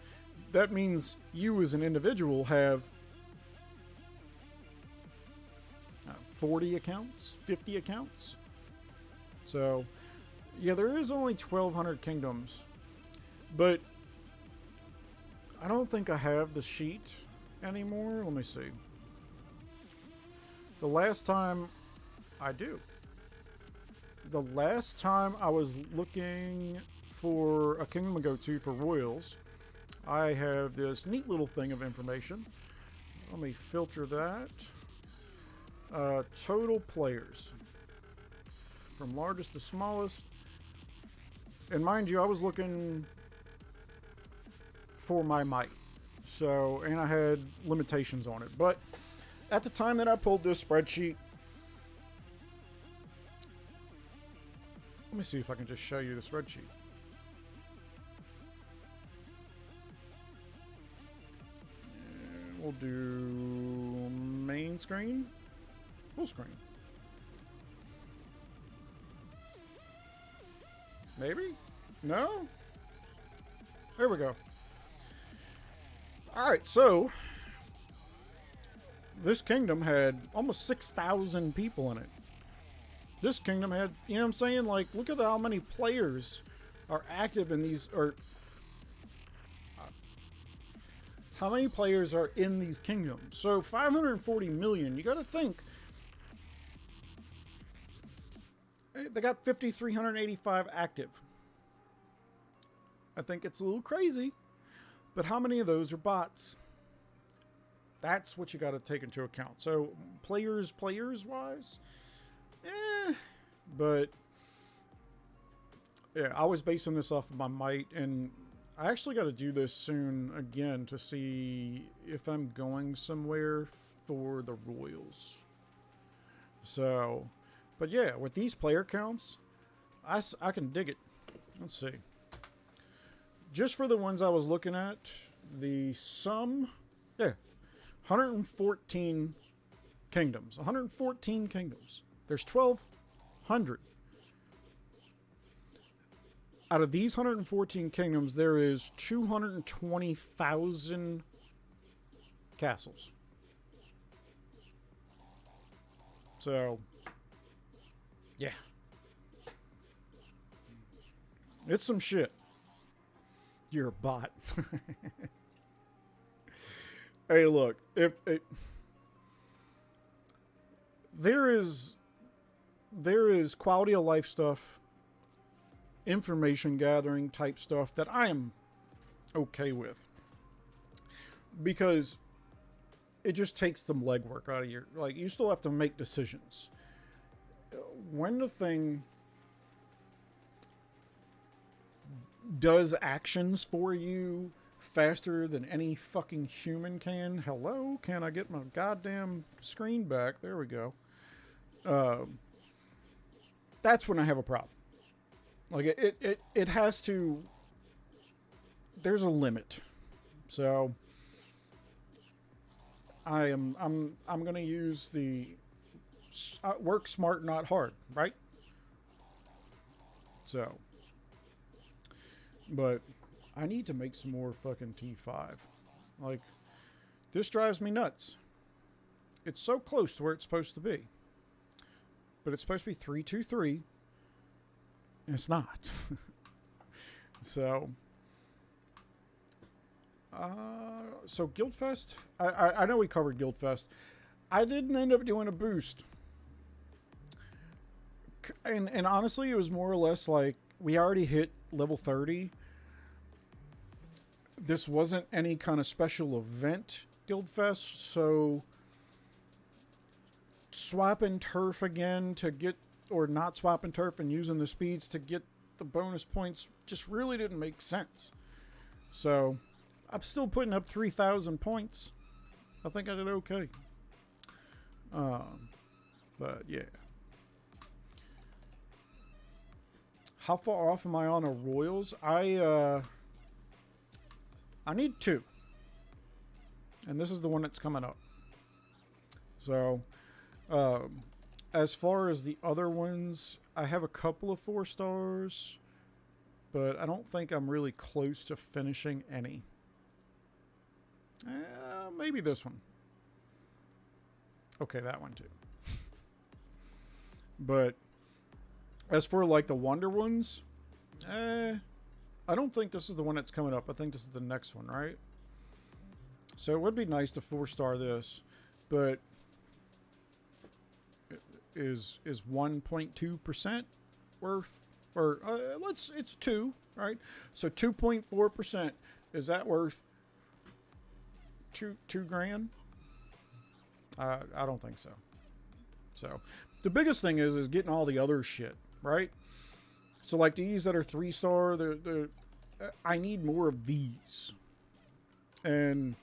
that means you as an individual have 40 accounts, 50 accounts. So, yeah, there is only 1,200 kingdoms. But I don't think I have the sheet anymore. Let me see. The last time I do. The last time I was looking for a kingdom to go to for royals, I have this neat little thing of information. Let me filter that. Total players. From largest to smallest. And mind you, I was looking for my might. So, and I had limitations on it. But at the time that I pulled this spreadsheet, let me see if I can just show you the spreadsheet. And we'll do main screen, full screen. Maybe? No? There we go. Alright, so this kingdom had almost 6,000 people in it. This kingdom had, you know what I'm saying? Like, look at how many players are active in these, or how many players are in these kingdoms. So 540 million, you got to think. They got 5,385 active. I think it's a little crazy, but how many of those are bots? That's what you got to take into account. So players wise, but yeah, I was basing this off of my might, and I actually got to do this soon again to see if I'm going somewhere for the royals. So, but yeah, with these player counts, I can dig it. Let's see. Just for the ones I was looking at, the sum, yeah, 114 kingdoms. 114 kingdoms. There's 1,200. Out of these 114 kingdoms, there is 220,000 castles. So, yeah. It's some shit. You're a bot. Hey, look, there is quality of life stuff, information gathering type stuff that I am okay with, because it just takes some legwork out of your, like, you still have to make decisions. When the thing does actions for you faster than any fucking human can, hello, can I get my goddamn screen back? There we go. That's when I have a problem. Like, it has to, there's a limit. So I'm gonna use the work smart, not hard, right? So, but I need to make some more fucking T5. Like, this drives me nuts. It's so close to where it's supposed to be, but it's supposed to be 323, and it's not. So, so Guildfest, I know we covered Guildfest. I didn't end up doing a boost. And honestly, it was more or less like, we already hit level 30. This wasn't any kind of special event, Guildfest, so swapping turf again to get, or not swapping turf and using the speeds to get the bonus points just really didn't make sense. So I'm still putting up 3,000 points. I think I did okay. But yeah. How far off am I on a Royals? I need 2. And this is the one that's coming up. So, as far as the other ones, I have a couple of 4 stars, but I don't think I'm really close to finishing any. Maybe this one. Okay, that one too. But as for like the Wonder ones, I don't think this is the one that's coming up. I think this is the next one, right? So it would be nice to 4-star this, but is 1.2% worth, or it's 2, right? So 2.4%, is that worth two grand? I don't think so. So the biggest thing is getting all the other shit, right? So like these that are 3-star, I need more of these. And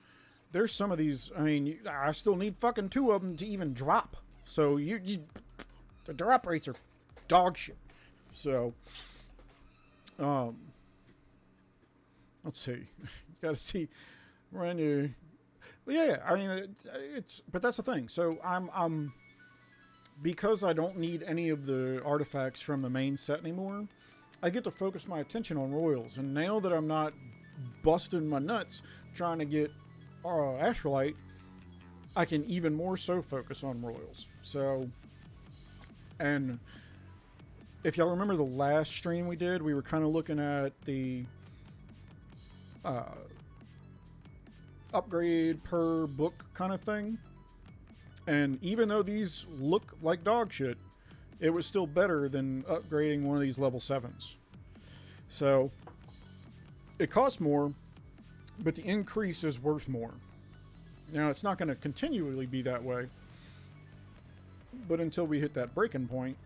there's some of these, I mean, I still need fucking 2 of them to even drop. So the drop rates are dog shit. So, let's see. You gotta see when you, yeah, I mean, but that's the thing. So I'm because I don't need any of the artifacts from the main set anymore, I get to focus my attention on Royals. And now that I'm not busting my nuts trying to get Astrolite, I can even more so focus on Royals. So, and if y'all remember the last stream we did, we were kind of looking at the upgrade per book kind of thing. And even though these look like dog shit, it was still better than upgrading one of these level 7s. So, it costs more, but the increase is worth more. Now, it's not going to continually be that way, but until we hit that breaking point,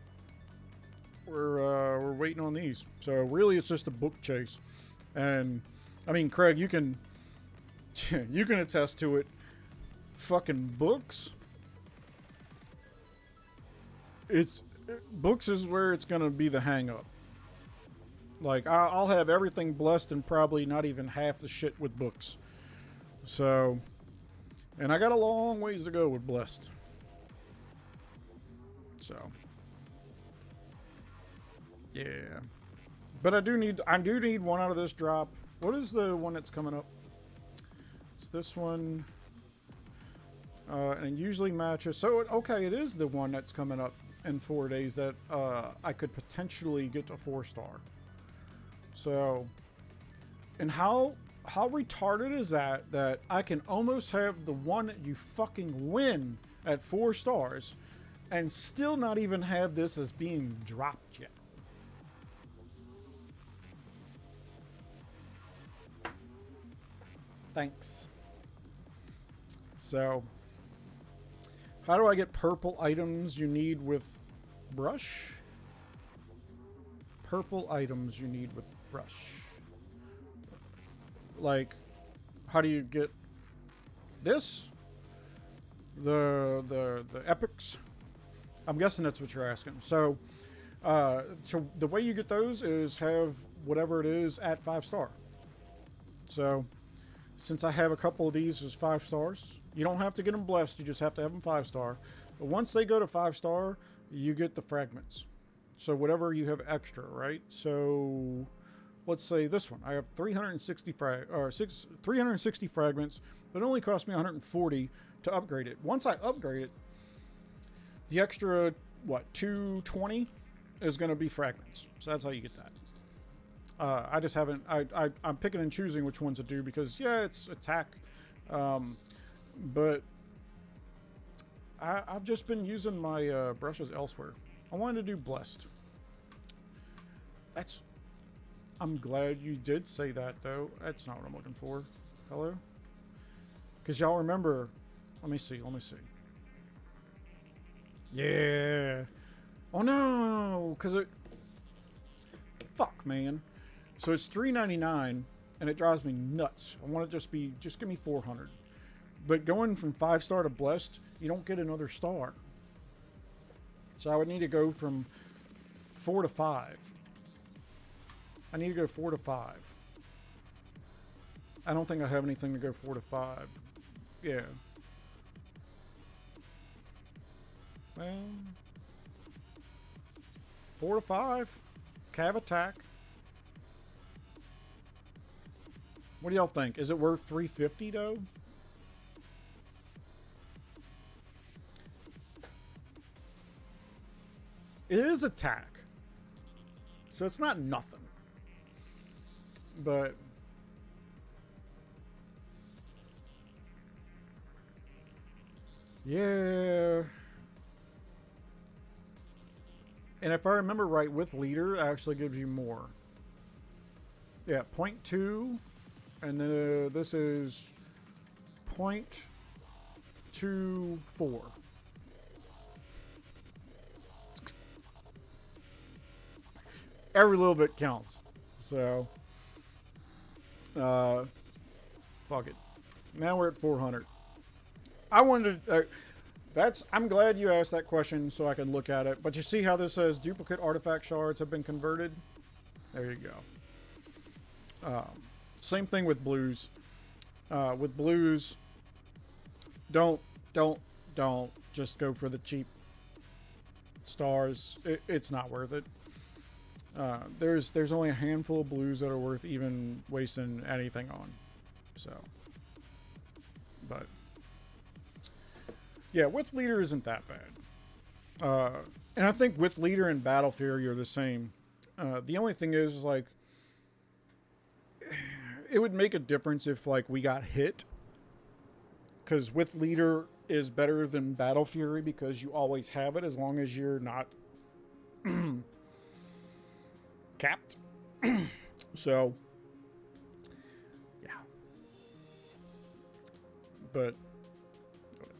we're waiting on these. So, really, it's just a book chase. And, I mean, Craig, you can attest to it. Fucking books. Books is where it's going to be the hang up. Like, I'll have everything blessed and probably not even half the shit with books. So, and I got a long ways to go with blessed. So, yeah. But I do need one out of this drop. What is the one that's coming up? It's this one. and it usually matches. So, okay, it is the one that's coming up in 4 days that I could potentially get to 4-star. So, and how retarded is that? That I can almost have the one that you fucking win at 4 stars, and still not even have this as being dropped yet. Thanks. So, how do I get purple items you need with brush? Purple items you need with brush. Like, how do you get this? The epics? I'm guessing that's what you're asking. So the way you get those is have whatever it is at 5-star. So, since I have a couple of these as 5 stars, you don't have to get them blessed, you just have to have them 5-star. But once they go to 5-star, you get the fragments. So whatever you have extra, right? So let's say this one. I have 360 fragments, but it only cost me 140 to upgrade it. Once I upgrade it, the extra, 220 is going to be fragments. So that's how you get that. I just haven't, I'm picking and choosing which ones to do because, yeah, it's attack. But I've just been using my brushes elsewhere. I wanted to do blessed. I'm glad you did say that, though. That's not what I'm looking for. Hello? Because y'all remember, let me see. Yeah. Oh no, because fuck, man. So it's $3.99, and it drives me nuts. I want to just give me 400. But going from 5-star to blessed, you don't get another star. So I would need to go from 4 to 5. I need to go 4 to 5. I don't think I have anything to go 4 to 5. Yeah. Well, 4 to 5. Cav attack. What do y'all think? Is it worth 350 though? It is attack. So it's not nothing. But yeah. And if I remember right, with leader, it actually gives you more. Yeah, 0.2. And then this is 0.24. Every little bit counts. So, fuck it. Now we're at 400. I wanted to... I'm glad you asked that question so I can look at it. But you see how this says duplicate artifact shards have been converted? There you go. Same thing with blues. With blues, don't just go for the cheap stars. It's not worth it. There's only a handful of blues that are worth even wasting anything on. So, but yeah, with leader isn't that bad. And I think with leader and battle fury are the same. The only thing is, like, it would make a difference if, like, we got hit. Because with leader is better than battle fury because you always have it as long as you're not capped. So, yeah. But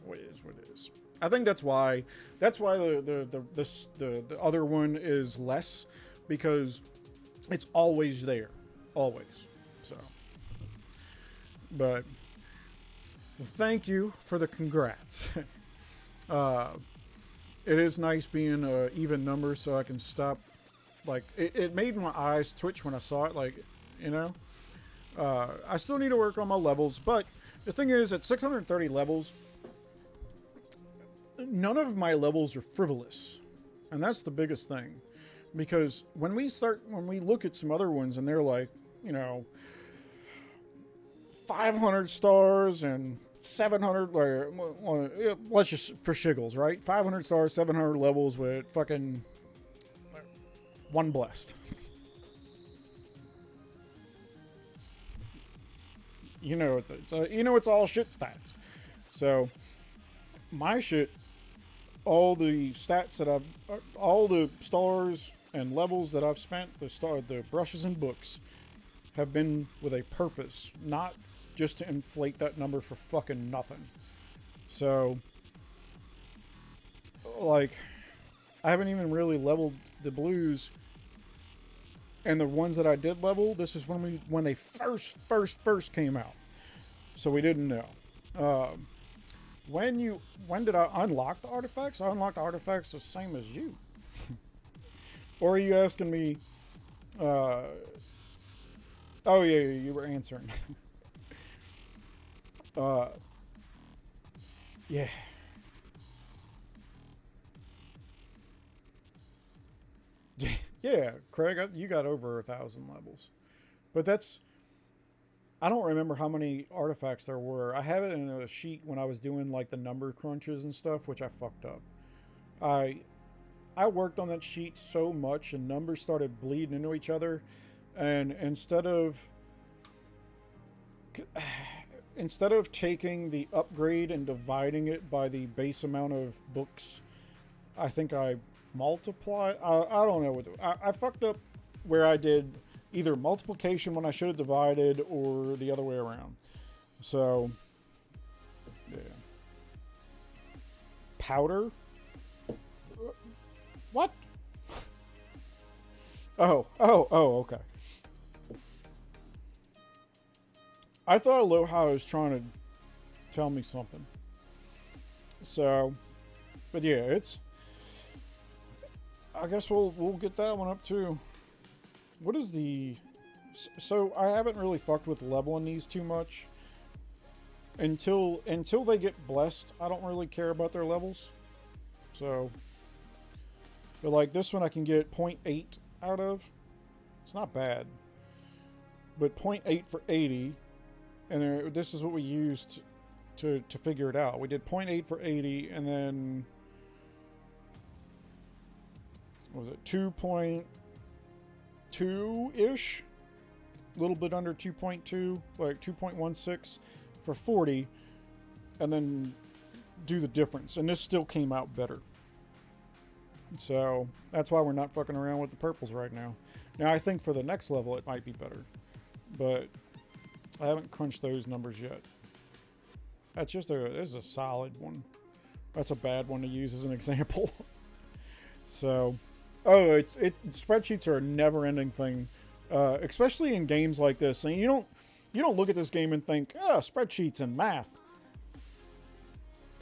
what is what it is. I think that's why the other one is less, because it's always there, always. So, but well, thank you for the congrats. It is nice being an even number, so I can stop. Like, it made my eyes twitch when I saw it. Like, you know, I still need to work on my levels, but the thing is, at 630 levels, none of my levels are frivolous, and that's the biggest thing. Because when we look at some other ones, and they're like, you know, 500 stars and 700, let's just, for shiggles, right? 500 stars, 700 levels with fucking one blessed. You know, it's all shit stats. So, my shit, all the stats that all the stars and levels that I've spent, the brushes and books, have been with a purpose, not just to inflate that number for fucking nothing. So, like, I haven't even really leveled the blues, and the ones that I did level, this is when they first came out. So we didn't know. When did I unlock the artifacts? I unlocked the artifacts the same as you. Or are you asking me? Oh yeah, you were answering. Yeah. Yeah, Craig, you got over 1,000 levels. But that's... I don't remember how many artifacts there were. I have it in a sheet when I was doing like the number crunches and stuff, which I fucked up. I worked on that sheet so much and numbers started bleeding into each other. And instead of taking the upgrade and dividing it by the base amount of books, I think I multiply. I don't know what I fucked up where I did either multiplication when I should have divided or the other way around. So yeah. Powder? What? Oh, okay. I thought Aloha was trying to tell me something. So, but yeah, it's... I guess we'll get that one up too. What is the... So, I haven't really fucked with leveling these too much. Until they get blessed, I don't really care about their levels. So... But like this one I can get 0.8 out of. It's not bad. But 0.8 for 80. And this is what we used to figure it out. We did 0.8 for 80 and then... What was it? 2.2-ish? A little bit under 2.2. Like 2.16 for 40. And then do the difference. And this still came out better. So, that's why we're not fucking around with the purples right now. Now, I think for the next level, it might be better. But I haven't crunched those numbers yet. That's just this is a solid one. That's a bad one to use as an example. So, spreadsheets are a never-ending thing. Especially in games like this. And you don't look at this game and think, spreadsheets and math.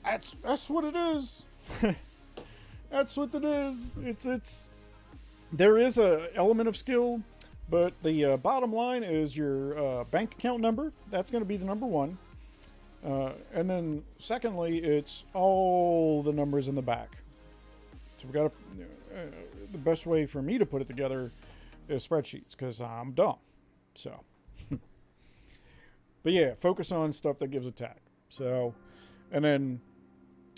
That's what it is. That's what it is. There is a element of skill, but the bottom line is your bank account number. That's going to be the number one. And then secondly, it's all the numbers in the back. So we got the best way for me to put it together is spreadsheets because I'm dumb. So, but yeah, focus on stuff that gives attack. So, and then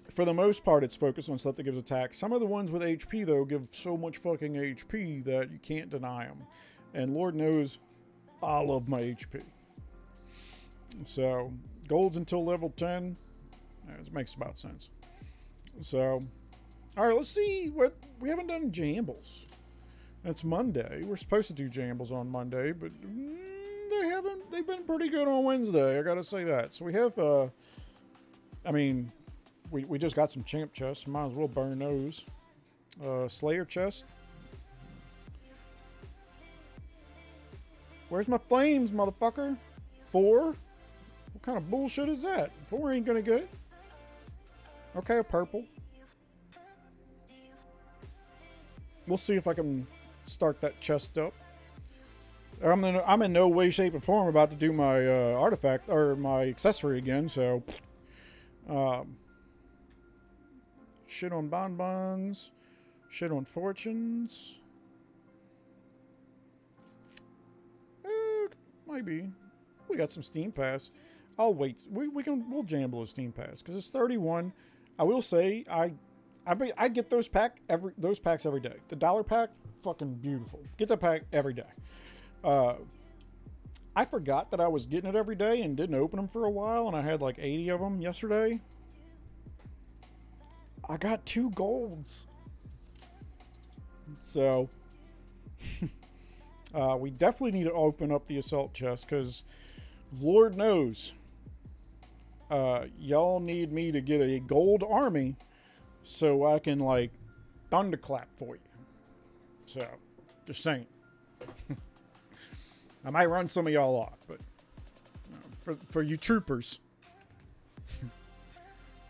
for the most part, it's focused on stuff that gives attack. Some of the ones with HP, though, give so much fucking HP that you can't deny them. And Lord knows, I love my HP. So, golds until level 10. It makes about sense. So, alright, let's see what... We haven't done Jambles. It's Monday. We're supposed to do Jambles on Monday, but they haven't. They've been pretty good on Wednesday, I gotta say that. So we have, we just got some champ chests. Might as well burn those. Slayer chest. Where's my flames, motherfucker? 4? What kind of bullshit is that? 4 ain't gonna get it. Okay, a purple. We'll see if I can start that chest up. I'm in no way, shape, or form about to do my artifact or my accessory again, so... shit on bonbons. Shit on fortunes. Maybe. We got some Steam Pass. I'll wait. We'll jamble a Steam Pass because it's 31. I will say I get those packs every day. The dollar pack, fucking beautiful. Get the pack every day. I forgot that I was getting it every day and didn't open them for a while, and I had like 80 of them yesterday. I got 2 golds. So we definitely need to open up the assault chest because Lord knows y'all need me to get a gold army so I can like thunderclap for you. So just saying. I might run some of y'all off, but for you troopers,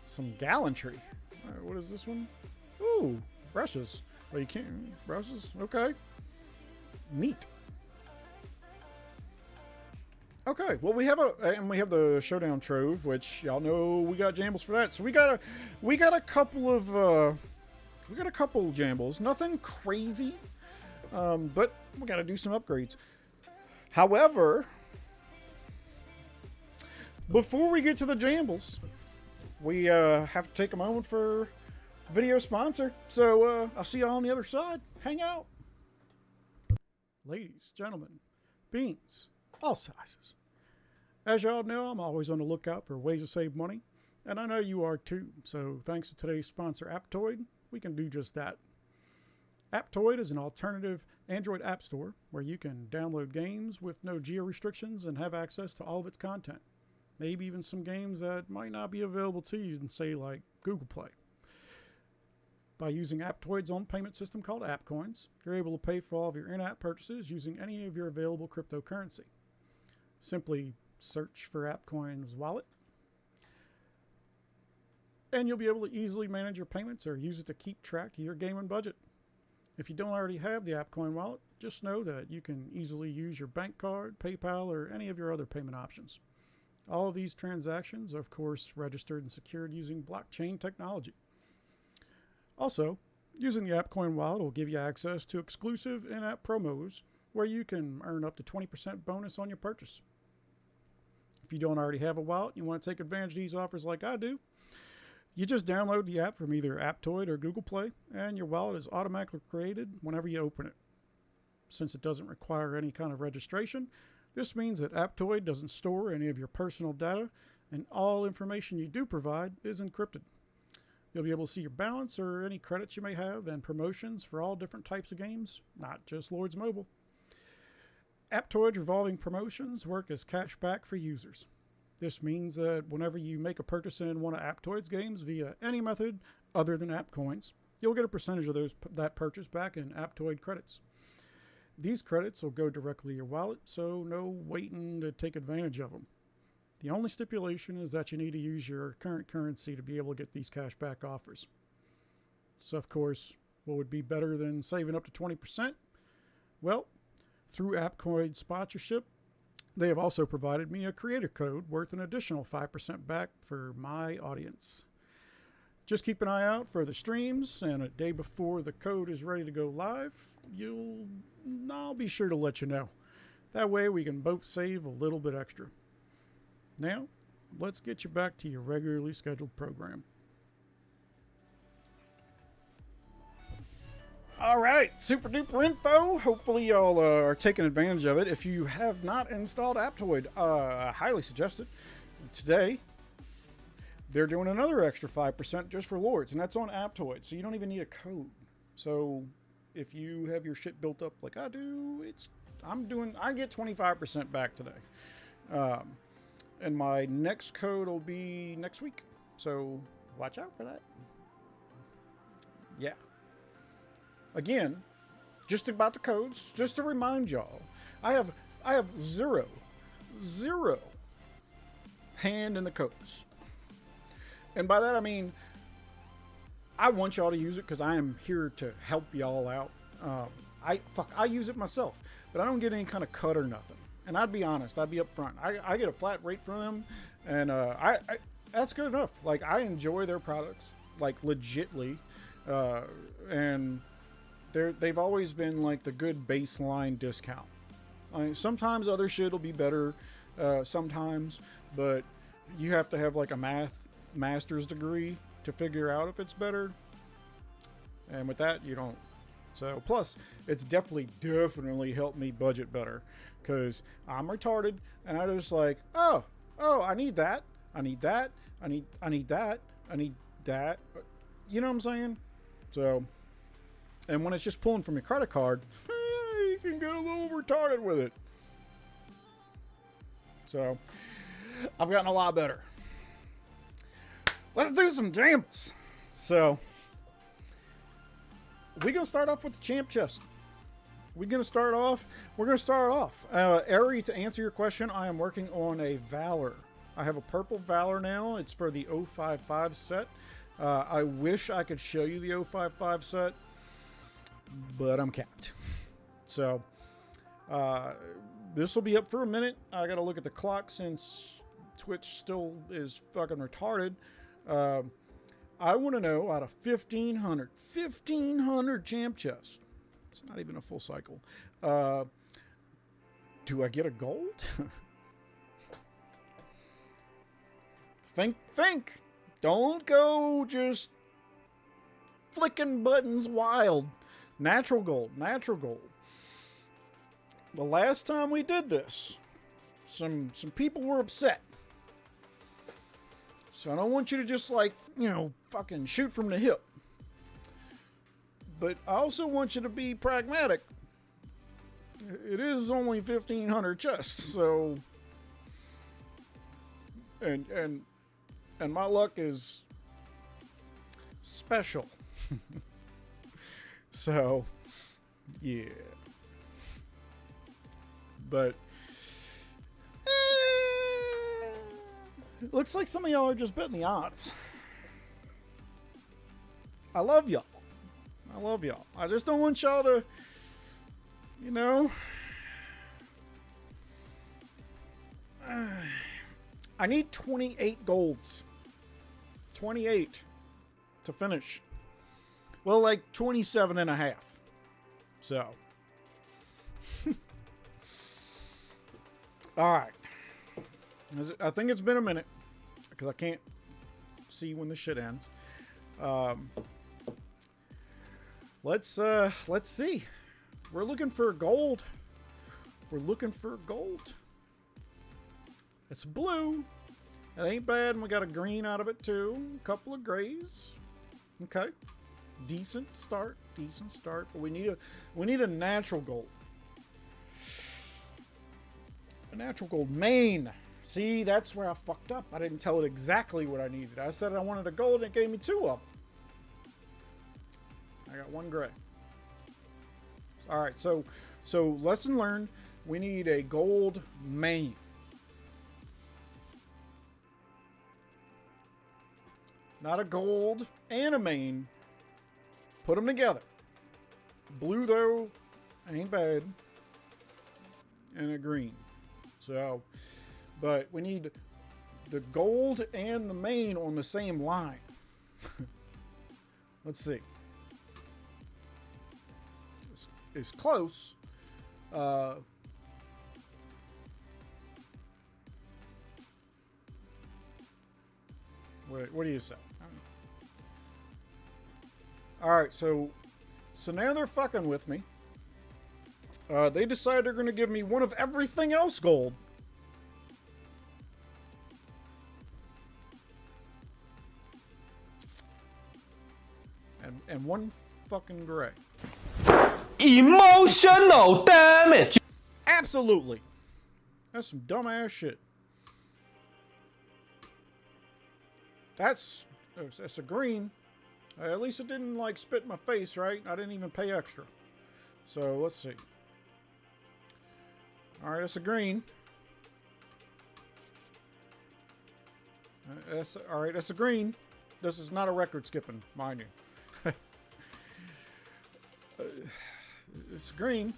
some gallantry. What is this one? Ooh, brushes. Oh, you can't brushes. Okay, neat. Okay, well we have the showdown trove, which y'all know we got jambles for that. So we got a couple of jambles. Nothing crazy, but we got to do some upgrades. However, before we get to the jambles, we have to take a moment for video sponsor. So I'll see y'all on the other side. Hang out. Ladies, gentlemen, beans, all sizes. As y'all know, I'm always on the lookout for ways to save money, and I know you are too. So thanks to today's sponsor, Aptoide, we can do just that. Aptoide is an alternative Android app store where you can download games with no geo restrictions and have access to all of its content. Maybe even some games that might not be available to you in, say, like Google Play. By using Aptoide's own payment system called AppCoins, you're able to pay for all of your in-app purchases using any of your available cryptocurrency. Simply search for AppCoins wallet, and you'll be able to easily manage your payments or use it to keep track of your gaming budget. If you don't already have the AppCoin wallet, just know that you can easily use your bank card, PayPal, or any of your other payment options. All of these transactions are, of course, registered and secured using blockchain technology. Also, using the AppCoin wallet will give you access to exclusive in-app promos where you can earn up to 20% bonus on your purchase. If you don't already have a wallet and you want to take advantage of these offers like I do, you just download the app from either Aptoide or Google Play, and your wallet is automatically created whenever you open it. Since it doesn't require any kind of registration, this means that Aptoide doesn't store any of your personal data, and all information you do provide is encrypted. You'll be able to see your balance or any credits you may have and promotions for all different types of games, not just Lords Mobile. Aptoide's revolving promotions work as cash back for users. This means that whenever you make a purchase in one of Aptoide's games via any method other than AppCoins, you'll get a percentage of that purchase back in Aptoide credits. These credits will go directly to your wallet, so no waiting to take advantage of them. The only stipulation is that you need to use your current currency to be able to get these cashback offers. So, of course, what would be better than saving up to 20%? Well, through AppCoin sponsorship, they have also provided me a creator code worth an additional 5% back for my audience. Just keep an eye out for the streams, and a day before the code is ready to go live, I'll be sure to let you know. That way we can both save a little bit extra. Now, let's get you back to your regularly scheduled program. All right, super duper info. Hopefully y'all are taking advantage of it. If you have not installed Aptoide, I highly suggest it. Today, they're doing another extra 5% just for Lords, and that's on Aptoide, so you don't even need a code. So if you have your shit built up like I do, I get 25% back today. And my next code will be next week, so watch out for that. Yeah. Again, just about the codes, just to remind y'all, I have zero hand in the codes. And by that I mean, I want y'all to use it because I am here to help y'all out. I use it myself, but I don't get any kind of cut or nothing. And I'd be honest, I'd be upfront. I get a flat rate from them, and that's good enough. Like, I enjoy their products, like, legitly, and they've always been like the good baseline discount. I mean, sometimes other shit will be better, sometimes, but you have to have like a master's degree to figure out if it's better. And with that, you don't. So, plus, it's definitely helped me budget better. Because I'm retarded, and I just like, oh, I need that. I need that. I need that. I need that. You know what I'm saying? So, and when it's just pulling from your credit card, you can get a little retarded with it. So, I've gotten a lot better. Let's do some jambles. So, we're going to start off with the champ chest. We're going to start off. Ari, to answer your question, I am working on a Valor. I have a purple Valor now. It's for the 055 set. I wish I could show you the 055 set, but I'm capped. So, this will be up for a minute. I got to look at the clock since Twitch still is fucking retarded. I want to know, out of 1,500 champ chests, it's not even a full cycle, do I get a gold? Think. Don't go just flicking buttons wild. Natural gold. The last time we did this, some people were upset. So I don't want you to just fucking shoot from the hip. But I also want you to be pragmatic. It is only 1,500 chests, so and my luck is special. So yeah. But looks like some of y'all are just betting the odds. I love y'all. I just don't want y'all to, I need 28 golds. 28 to finish. Well, like 27 and a half. So. All right. I think it's been a minute because I can't see when the shit ends. Let's see. We're looking for gold. It's blue. It ain't bad, and we got a green out of it too. A couple of grays. Okay. Decent start. But we need a natural gold. A natural gold main. See, that's where I fucked up. I didn't tell it exactly what I needed. I said I wanted a gold, and it gave me two of them. I got one gray. All right, so lesson learned. We need a gold main. Not a gold and a main. Put them together. Blue, though, ain't bad. And a green. So, but we need the gold and the main on the same line. Let's see. It's close. What do you say? All right, so now they're fucking with me. They decide they're going to give me one of everything else gold. And one fucking gray. Emotional damage. Absolutely. That's some dumbass shit. That's a green. At least it didn't spit in my face, right? I didn't even pay extra. So let's see. All right, that's a green. All right, that's a green. This is not a record skipping, mind you. It's green.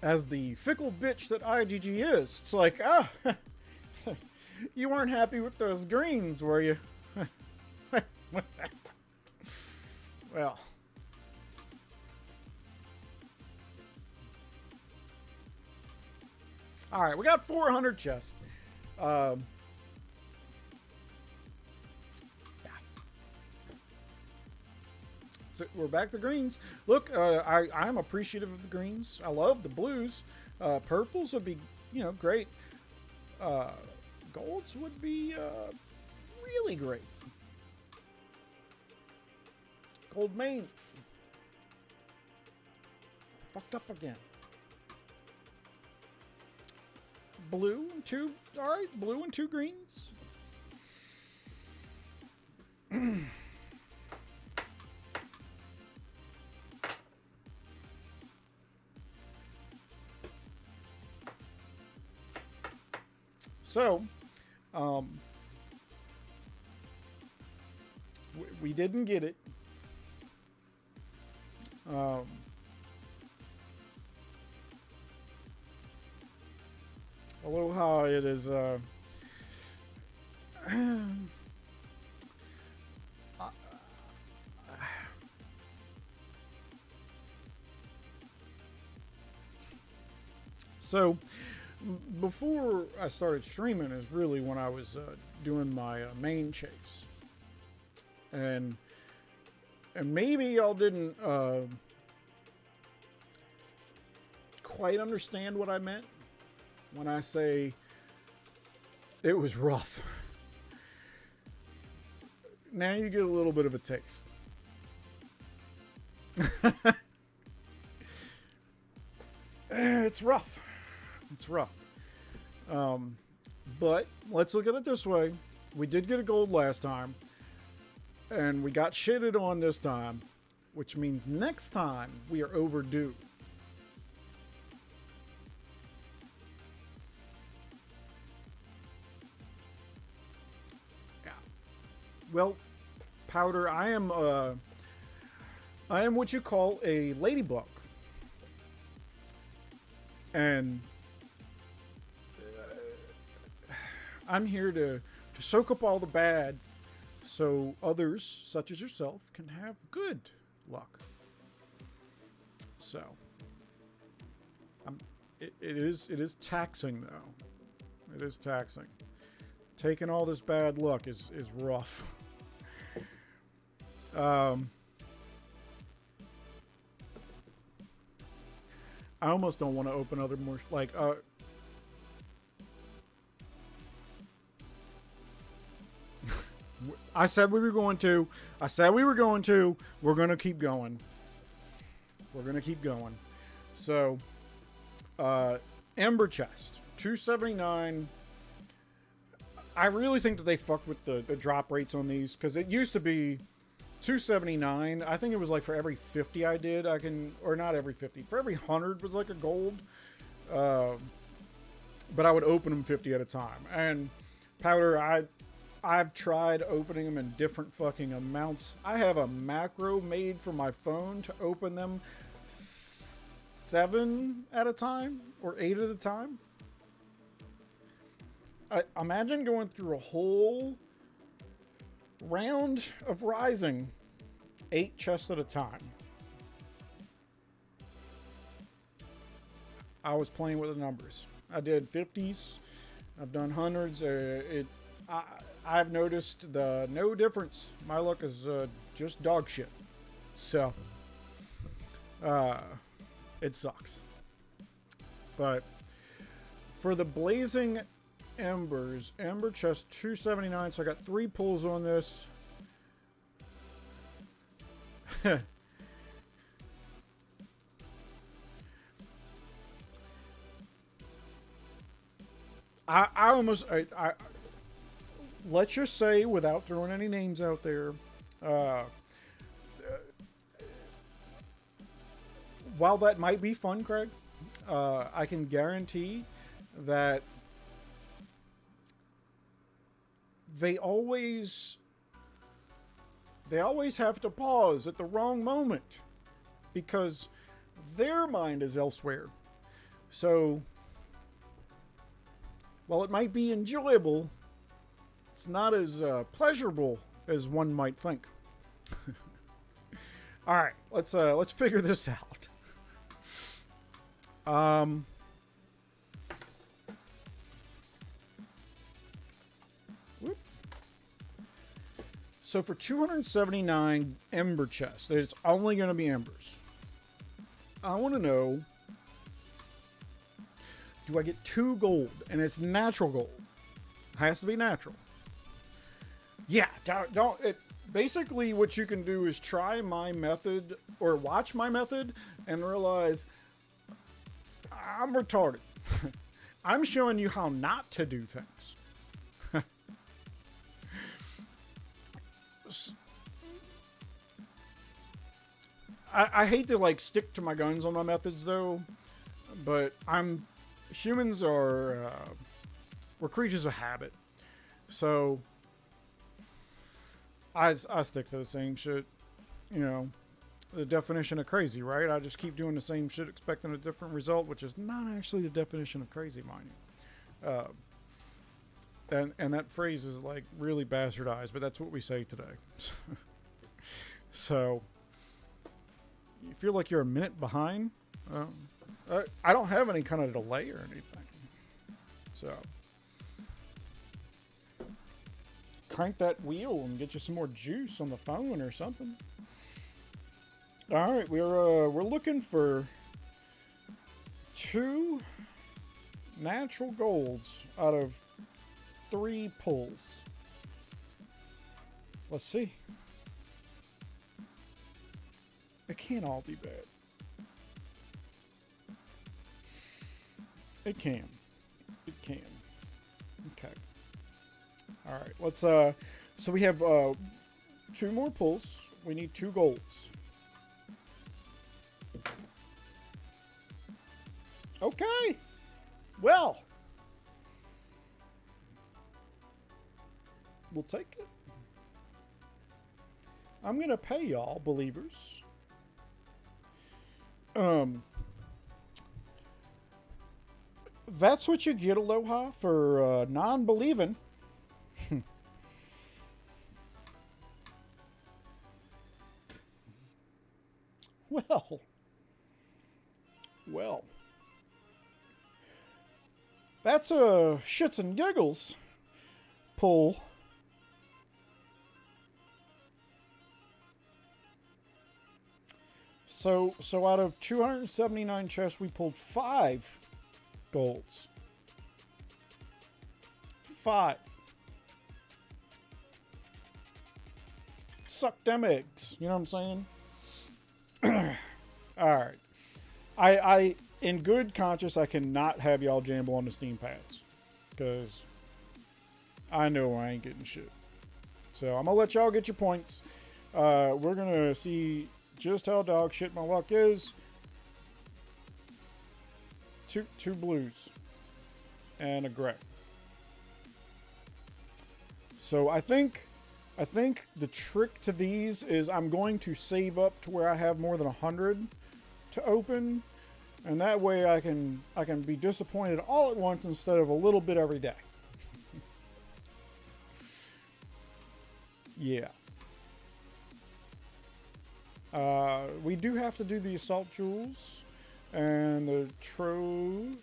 As the fickle bitch that IGG is, it's like, you weren't happy with those greens, were you? Well, All right, we got 400 chests. Yeah. So we're back to greens. Look, I'm appreciative of the greens. I love the blues. Purples would be, great. Golds would be really great. Gold mains. Fucked up again. Blue and two. All right, blue and two greens. So, we didn't get it. Aloha, it is, so, before I started streaming is really when I was doing my main chase. And maybe y'all didn't quite understand what I meant when I say it was rough. Now you get a little bit of a taste. It's rough. It's rough. But let's look at it this way. We did get a gold last time. And we got shitted on this time. Which means next time we are overdue. Yeah. Well, Powder, I am what you call a ladybug. And I'm here to soak up all the bad so others, such as yourself, can have good luck. So, it is taxing, though. It is taxing. Taking all this bad luck is rough. I almost don't want to open other more, like, I said we were going to. I said we were going to. We're going to keep going. We're going to keep going. So, Ember Chest, 279. I really think that they fucked with the drop rates on these, because it used to be 279. I think it was like for every 50 I did, or not every 50. For every 100 was like a gold. But I would open them 50 at a time. And Powder, I've tried opening them in different fucking amounts. I have a macro made for my phone to open them 7 at a time or 8 at a time. I imagine going through a whole round of Rising 8 chests at a time. I was playing with the numbers. I did 50s. I've done hundreds. I've noticed no difference. My luck is just dog shit. So, it sucks. But for the Blazing Embers, Ember Chest 279. So I got 3 pulls on this. I let's just say, without throwing any names out there, while that might be fun, Craig, I can guarantee that they always have to pause at the wrong moment because their mind is elsewhere. So, while it might be enjoyable, it's not as pleasurable as one might think. All right, let's figure this out. So for 279 ember chests, it's only going to be embers. I want to know, do I get 2 gold? And it's natural gold. Has to be natural. Yeah, basically what you can do is try my method or watch my method and realize I'm retarded. I'm showing you how not to do things. I hate to like stick to my guns on my methods though, but humans are we're creatures of habit, so I stick to the same shit. You know, the definition of crazy, right? I just keep doing the same shit expecting a different result, which is not actually the definition of crazy, mind you. And that phrase is like really bastardized, but that's what we say today. So you feel like you're a minute behind. I don't have any kind of delay or anything. So crank that wheel and get you some more juice on the phone or something. All right, we're looking for 2 natural golds out of 3 pulls. Let's see. It can't all be bad. It can. It can. Okay. All right. Let's. So we have 2 more pulls. We need 2 golds. Okay. Well, we'll take it. I'm gonna pay y'all, believers. That's what you get, Aloha, for non-believing. Well, that's a shits and giggles pull. So out of 279 chests, we pulled 5 golds. 5. Suck them eggs. You know what I'm saying? All right. I in good conscience, I cannot have y'all jamble on the Steam paths because I know I ain't getting shit. So I'm gonna let y'all get your points. We're gonna see just how dog shit my luck is. Two blues and a gray. So I think the trick to these is I'm going to save up to where I have more than 100 to open, and that way I can be disappointed all at once instead of a little bit every day. Yeah. We do have to do the assault jewels and the trove,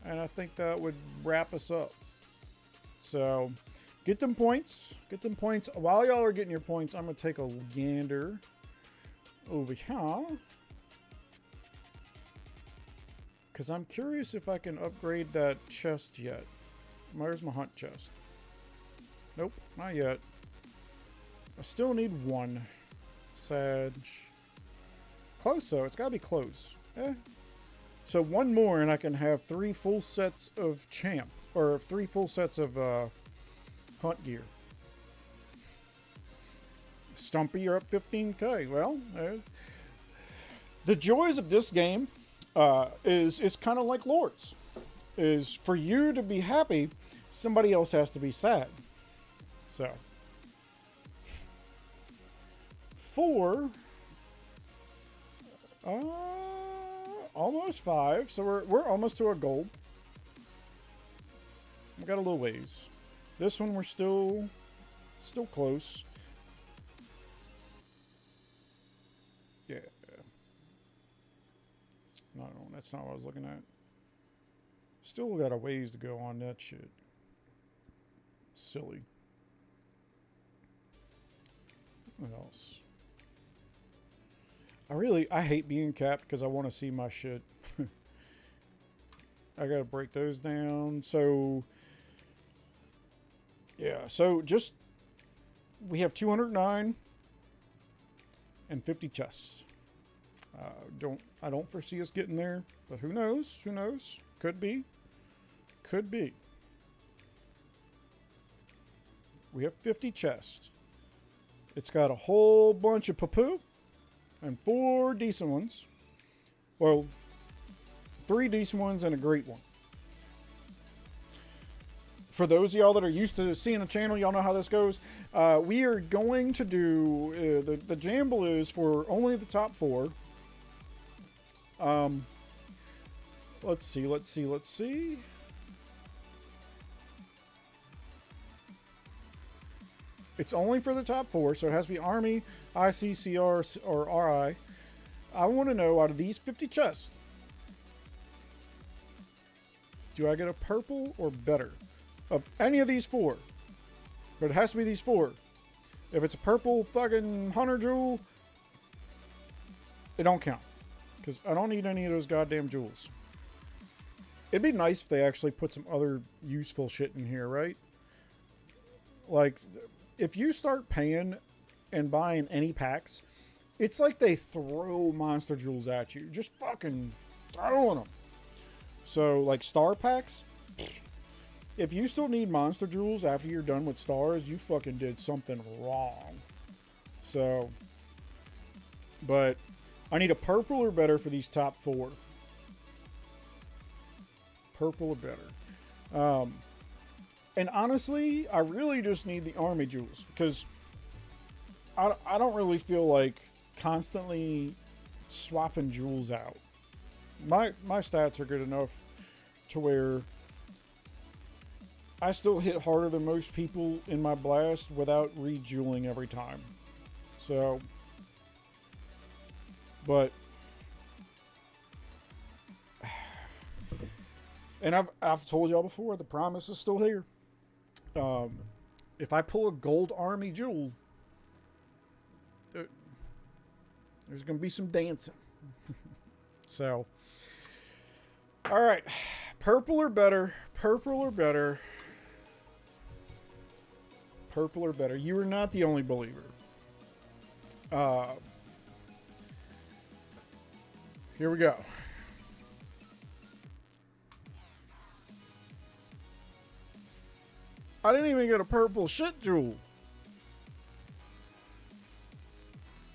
and I think that would wrap us up. So get them points. Get them points. While y'all are getting your points, I'm going to take a gander over here, because I'm curious if I can upgrade that chest yet. Where's my hunt chest? Nope, not yet. I still need 1. Sag. Close though. It's got to be close. So 1 more and I can have 3 full sets of champ. Or 3 full sets of hunt gear. Stumpy, you're up 15k. Well, the joys of this game is kind of like Lords. Is for you to be happy, somebody else has to be sad. So 4, almost 5. So we're almost to a gold. We got a little ways. This one we're still close. Yeah. No, that's not what I was looking at. Still got a ways to go on that shit. Silly. What else? I hate being capped because I want to see my shit. I gotta break those down. So, yeah. So just we have 209 and 50 chests. I don't foresee us getting there, but who knows? Who knows? Could be. Could be. We have 50 chests. It's got a whole bunch of poo-poo and 4 decent ones. Well, 3 decent ones and a great one. For those of y'all that are used to seeing the channel, y'all know how this goes. We are going to do the Jamble is for only the top 4. Let's see. It's only for the top 4, so it has to be Army, ICCR, or RI. I want to know, out of these 50 chests, do I get a purple or better? Of any of these 4. But it has to be these 4. If it's a purple fucking 100 jewel, it don't count. Because I don't need any of those goddamn jewels. It'd be nice if they actually put some other useful shit in here, right? Like, if you start paying and buying any packs, it's like they throw monster jewels at you. Just fucking throwing them. So, like, star packs, if you still need monster jewels after you're done with stars, you fucking did something wrong. So, but I need a purple or better for these top 4. Purple or better. And honestly, I really just need the army jewels because I don't really feel like constantly swapping jewels out. My stats are good enough to where I still hit harder than most people in my blast without rejueling every time. So, but, and I've told y'all before, the promise is still here. If I pull a gold army jewel, there's going to be some dancing. So, all right, purple or better, purple or better, purple or better. You are not the only believer. Here we go. I didn't even get a purple shit jewel.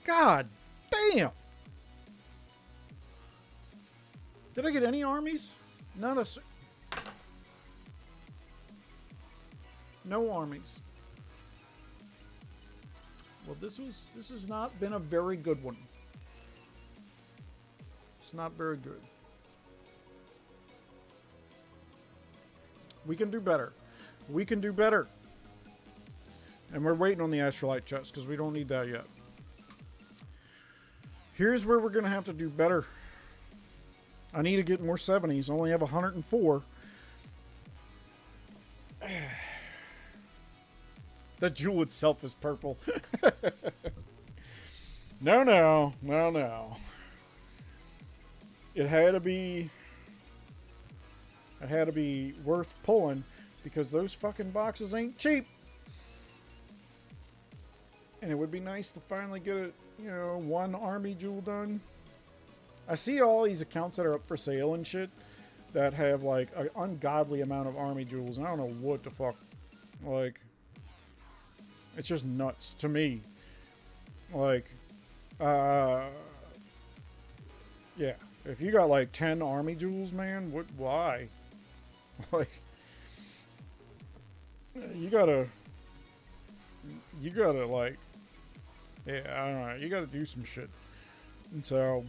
God damn. Did I get any armies? Not a... No armies. Well, this has not been a very good one. It's not very good. We can do better. We can do better. And we're waiting on the Astrolite chest because we don't need that yet. Here's where we're going to have to do better. I need to get more 70s. I only have 104. The jewel itself is purple. No. It had to be worth pulling because those fucking boxes ain't cheap. And it would be nice to finally get it, you know, one army jewel done. I see all these accounts that are up for sale and shit that have like an ungodly amount of army jewels, and I don't know what the fuck. Like, it's just nuts to me. Like, yeah. If you got like 10 army jewels, man, why? Like, you gotta like, yeah, I don't know. You gotta do some shit. And so,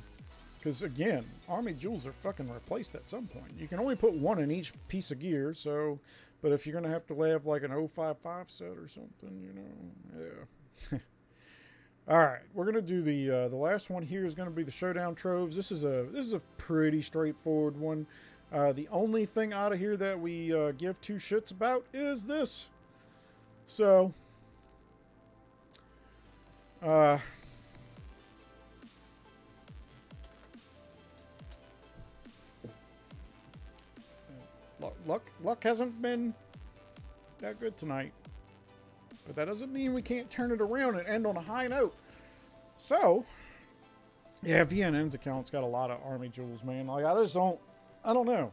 because again, army jewels are fucking replaced at some point. You can only put one in each piece of gear, so, but if you're gonna have to have like an 055 set or something, you know, yeah. All right, we're gonna do the last one here is gonna be the Showdown Troves. This is a pretty straightforward one. The only thing out of here that we give two shits about is this. So, Luck hasn't been that good tonight. But that doesn't mean we can't turn it around and end on a high note. So, yeah, VNN's account's got a lot of army jewels, man. Like, I don't know.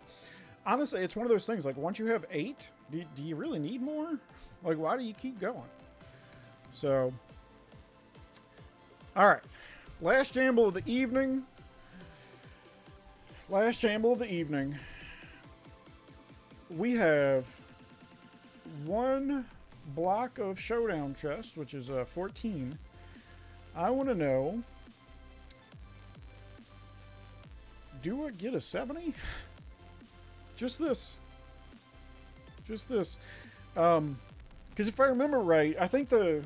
Honestly, it's one of those things, like, once you have 8, do you really need more? Like, why do you keep going? So, alright. Last jamble of the evening. We have one block of showdown chest, which is 14. I want to know, do I get a 70? Just this. Because if I remember right, I think for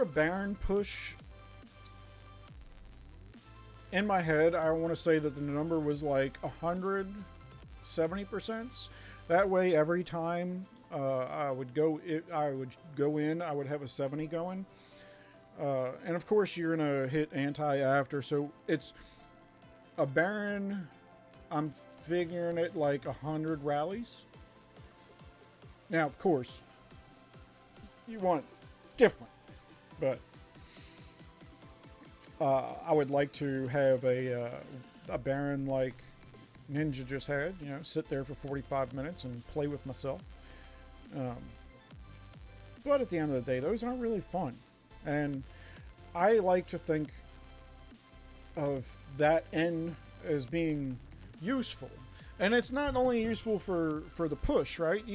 a Baron push, in my head, I want to say that the number was like 170%. That way, every time I would go in, I would have a 70 going. And of course, you're gonna hit anti after, so it's a Baron. I'm figuring it like 100 rallies. Now, of course, you want different, but I would like to have a Baron like Ninja just had, you know, sit there for 45 minutes and play with myself. But at the end of the day, those aren't really fun. And I like to think of that end as being useful. And it's not only useful for the push, right?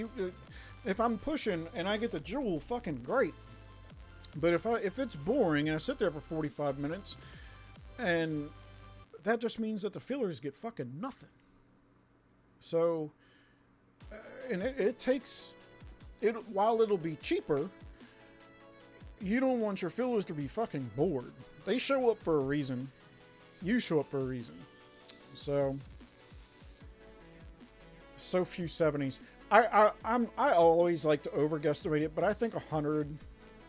If I'm pushing and I get the jewel, fucking great. But if it's boring and I sit there for 45 minutes, and that just means that the fillers get fucking nothing. So, and it takes, while it'll be cheaper, you don't want your fillers to be fucking bored. They show up for a reason. You show up for a reason. So few 70s. I always like to overguesstimate it, but I think 100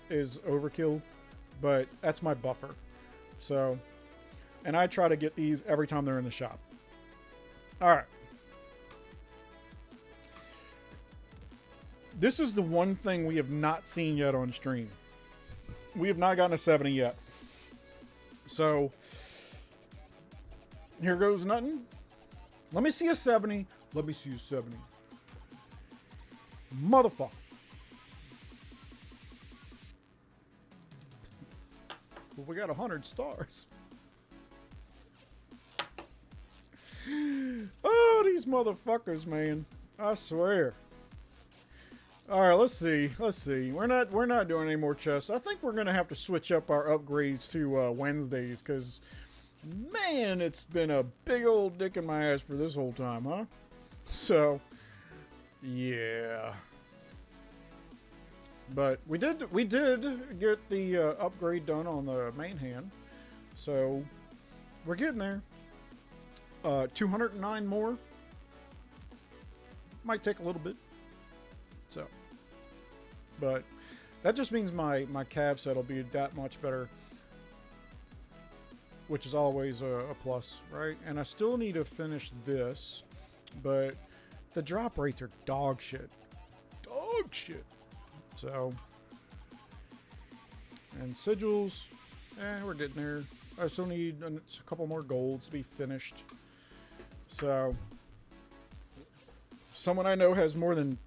is overkill. But that's my buffer. So, and I try to get these every time they're in the shop. All right. This is the one thing we have not seen yet on stream. We have not gotten a 70 yet. So, here goes nothing. Let me see a 70. Let me see a 70. Motherfucker. Well, we got 100 stars. Oh, these motherfuckers, man. I swear. All right, let's see. We're not doing any more chests. I think we're gonna have to switch up our upgrades to Wednesdays, because man, it's been a big old dick in my ass for this whole time, huh? So, yeah. But we did get the upgrade done on the main hand, so we're getting there. 209 more. Might take a little bit. So, but that just means my cav set will be that much better, which is always a plus, right? And I still need to finish this, but the drop rates are dog shit. So, and sigils, we're getting there. I still need a couple more golds to be finished. So, someone I know has more than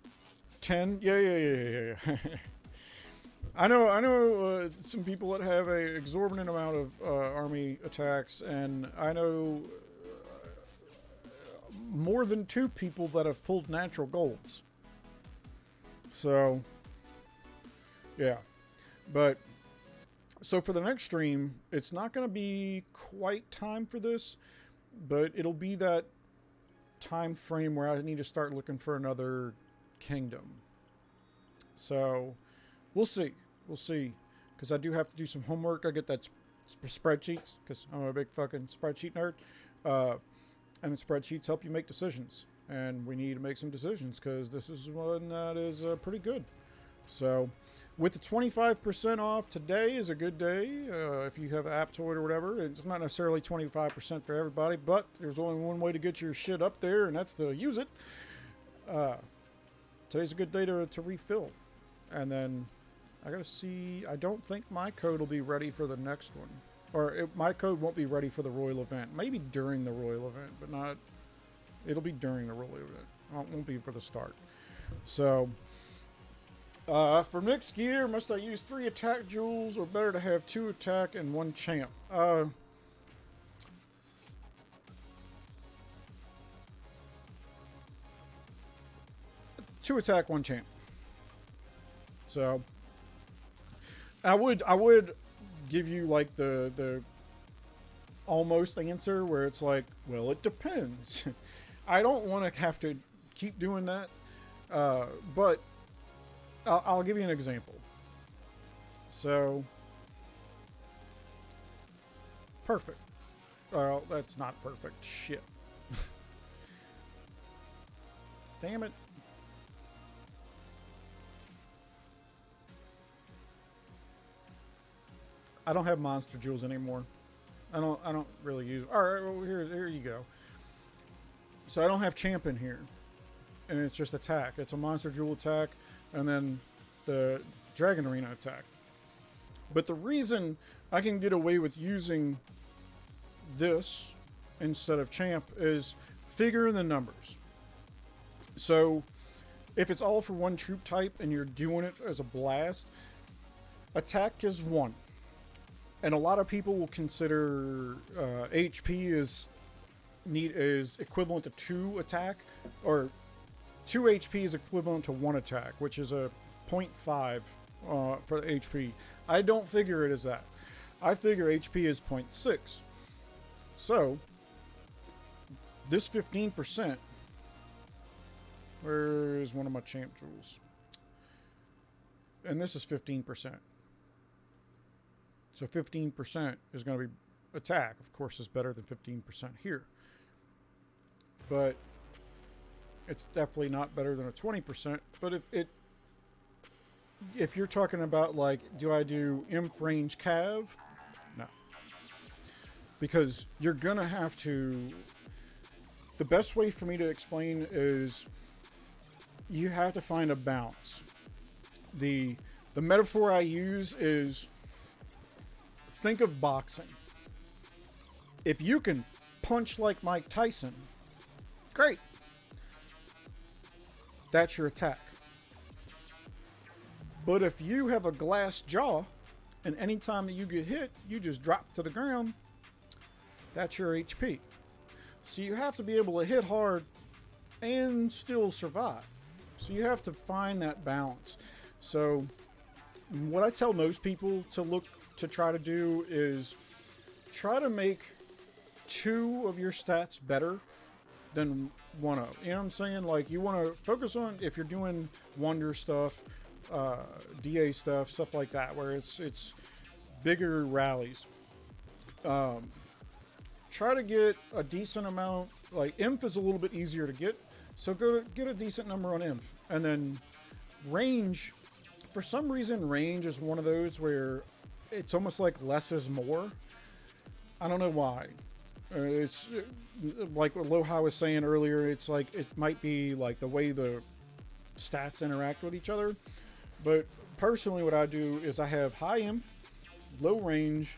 10. Yeah. I know some people that have an exorbitant amount of army attacks, and I know more than 2 people that have pulled natural golds. So, yeah. But, so for the next stream, it's not going to be quite time for this, but it'll be that time frame where I need to start looking for another kingdom. So, we'll see. Because I do have to do some homework. I get that spreadsheets, because I'm a big fucking spreadsheet nerd. And the spreadsheets help you make decisions. And we need to make some decisions, because this is one that is pretty good. So, With the 25% off, today is a good day. If you have Aptoid or whatever, it's not necessarily 25% for everybody, but there's only one way to get your shit up there, and that's to use it. Today's a good day to refill. And then I gotta see, I don't think my code will be ready for the next one. Or my code won't be ready for the Royal event. Maybe during the Royal event, but not, it'll be during the Royal event. It won't be for the start. So, for mixed gear, must I use 3 attack jewels or better to have 2 attack and 1 champ? 2 attack, 1 champ. So, I would give you like the almost answer where it's like, well, it depends. I don't want to have to keep doing that, but I'll give you an example. So, perfect. Well, that's not perfect. Shit. Damn it. I don't have monster jewels anymore. I don't really use. All right, well, here you go. So I don't have champ in here, and it's just attack. It's a monster jewel attack, and then the dragon arena attack. But the reason I can get away with using this instead of champ is figuring the numbers. So if it's all for 1 troop type and you're doing it as a blast, attack is 1. And a lot of people will consider HP is equivalent to 2 attack, or 2 HP is equivalent to 1 attack, which is a 0.5 for the HP. I don't figure it as that. I figure HP is 0.6. So this 15%. Where is one of my champ jewels? And this is 15%. So 15% is going to be attack. Of course, is better than 15% here. But it's definitely not better than a 20%. But if you're talking about, like, do I do inf range cav? No. Because you're going to have to... The best way for me to explain is you have to find a balance. The metaphor I use is... Think of boxing. If you can punch like Mike Tyson, great. That's your attack. But if you have a glass jaw, and anytime that you get hit, you just drop to the ground, that's your HP. So you have to be able to hit hard and still survive. So you have to find that balance. So what I tell most people to try to do is try to make 2 of your stats better than 1 of. You know what I'm saying? Like, you want to focus on, if you're doing wonder stuff, DA stuff like that, where it's bigger rallies. Try to get a decent amount. Like, inf is a little bit easier to get, so get a decent number on inf. And then range, for some reason, range is one of those where it's almost like less is more. I don't know why. It's like what Loha was saying earlier. It's like it might be like the way the stats interact with each other. But personally, what I do is I have high inf, low range,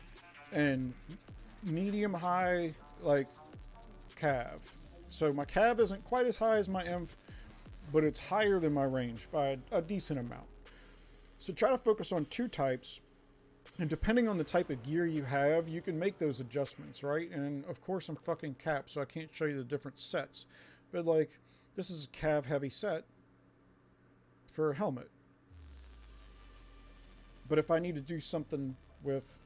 and medium high like cav. So my cav isn't quite as high as my inf, but it's higher than my range by a decent amount. So try to focus on 2 types. And depending on the type of gear you have, you can make those adjustments, right? And of course, I'm fucking capped, so I can't show you the different sets. But like, this is a cav heavy set for a helmet. But if I need to do something with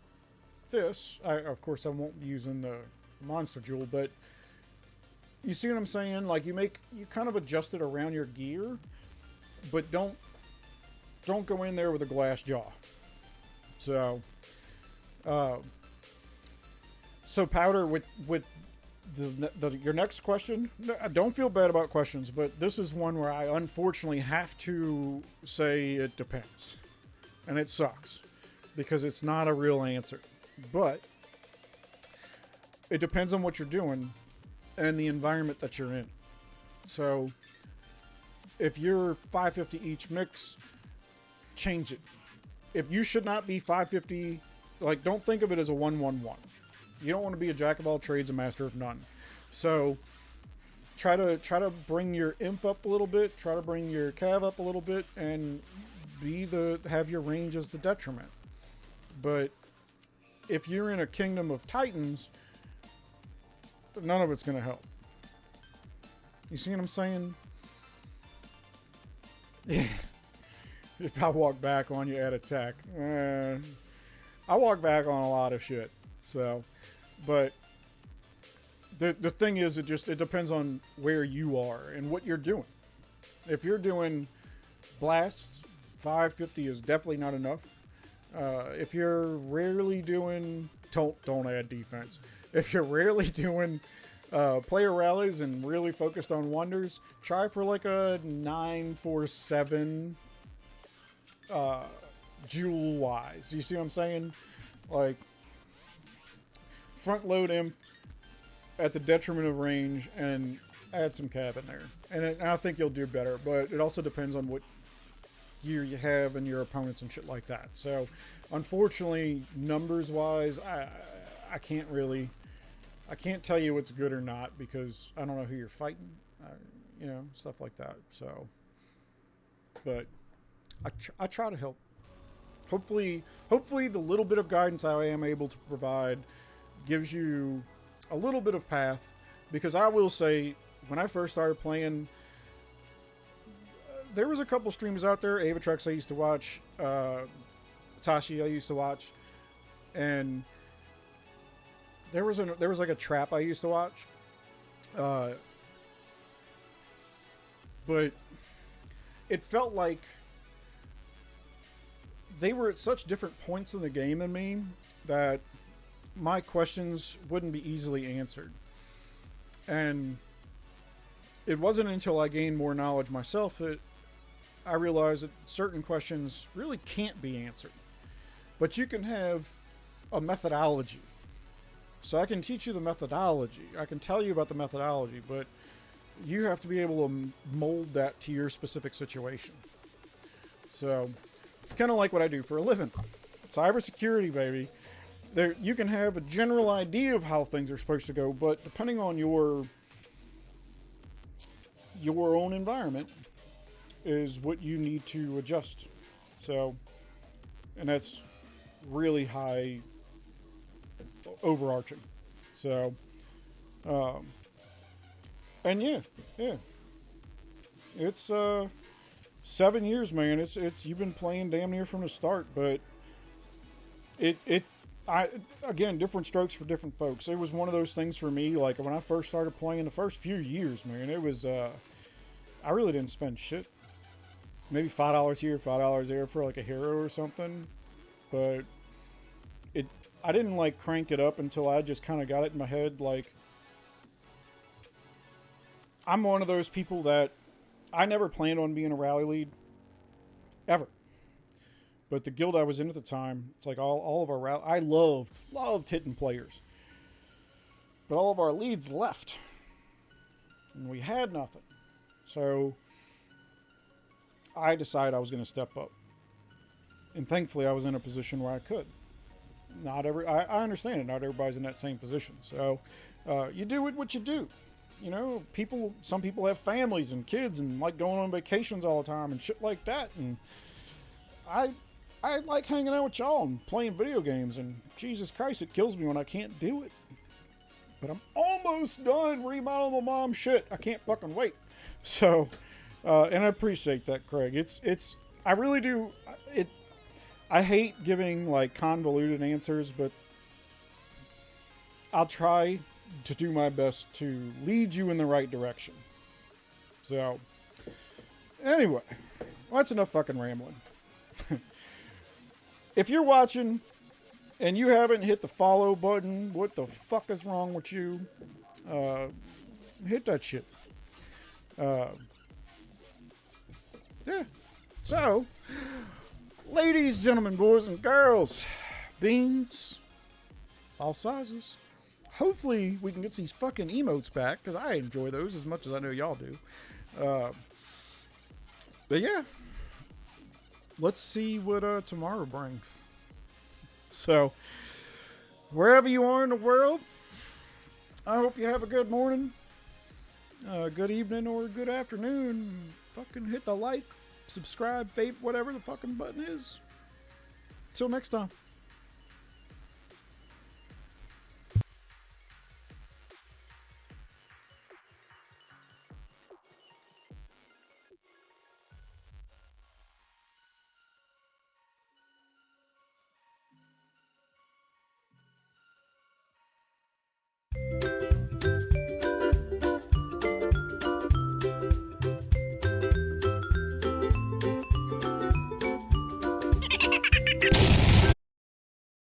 this, of course I won't be using the monster jewel, but you see what I'm saying? Like, you kind of adjust it around your gear, but don't go in there with a glass jaw. So, Powder, with your next question, I don't feel bad about questions, but this is one where I unfortunately have to say it depends. And it sucks because it's not a real answer. But it depends on what you're doing and the environment that you're in. So if you're 550 each mix, change it. If you should not be 550, like, don't think of it as a 1-1-1. You don't want to be a jack of all trades, a master of none. So try to bring your imp up a little bit, try to bring your cav up a little bit, and have your range as the detriment. But if you're in a kingdom of titans, none of it's going to help. You see what I'm saying? If I walk back on you at attack, I walk back on a lot of shit. So, but the thing is, it depends on where you are and what you're doing. If you're doing blasts, 550 is definitely not enough. If you're rarely doing, don't add defense. If you're rarely doing player rallies and really focused on wonders, try for like a 947 jewel wise. You see what I'm saying? Like, front load imp at the detriment of range and add some cav in there. And I think you'll do better, but it also depends on what gear you have and your opponents and shit like that. So, unfortunately, numbers wise, I can't tell you what's good or not because I don't know who you're fighting, stuff like that. So, but I try to help. Hopefully the little bit of guidance I am able to provide gives you a little bit of path, because I will say, when I first started playing, there was a couple streamers out there, Avatrex I used to watch, Tashi I used to watch, and there was like a trap I used to watch, but it felt like they were at such different points in the game than me that my questions wouldn't be easily answered. And it wasn't until I gained more knowledge myself that I realized that certain questions really can't be answered. But you can have a methodology. So I can teach you the methodology. I can tell you about the methodology, but you have to be able to mold that to your specific situation. So it's kind of like what I do for a living. Cybersecurity, baby. There, you can have a general idea of how things are supposed to go, but depending on your own environment is what you need to adjust. So, and that's really high overarching. So, and yeah, it's 7 years, man. It's you've been playing damn near from the start, but again, different strokes for different folks. It was one of those things for me, like when I first started playing the first few years, man, it was, I really didn't spend shit. Maybe $5 here, $5 there for like a hero or something. But I didn't like crank it up until I just kind of got it in my head. Like, I'm one of those people that I never planned on being a rally lead. Ever. But the guild I was in at the time, it's like all of our I loved hitting players. But all of our leads left. And we had nothing. So I decided I was going to step up. And thankfully I was in a position where I could. I understand it. Not everybody's in that same position. So you do what you do. You know, some people have families and kids and like going on vacations all the time and shit like that. And I like hanging out with y'all and playing video games, and Jesus Christ, it kills me when I can't do it. But I'm almost done remodeling my mom's shit. I can't fucking wait. So, and I appreciate that, Craig. I really do. I hate giving like convoluted answers, but I'll try to do my best to lead you in the right direction. So, anyway, well, that's enough fucking rambling. If you're watching and you haven't hit the follow button, what the fuck is wrong with you? Hit that shit. Yeah. So, Ladies, gentlemen, boys, and girls, beans, all sizes. Hopefully, we can get these fucking emotes back, because I enjoy those as much as I know y'all do. But yeah, let's see what tomorrow brings. So, wherever you are in the world, I hope you have a good morning, good evening, or good afternoon. Fucking hit the like, subscribe, favorite, whatever the fucking button is. Till next time.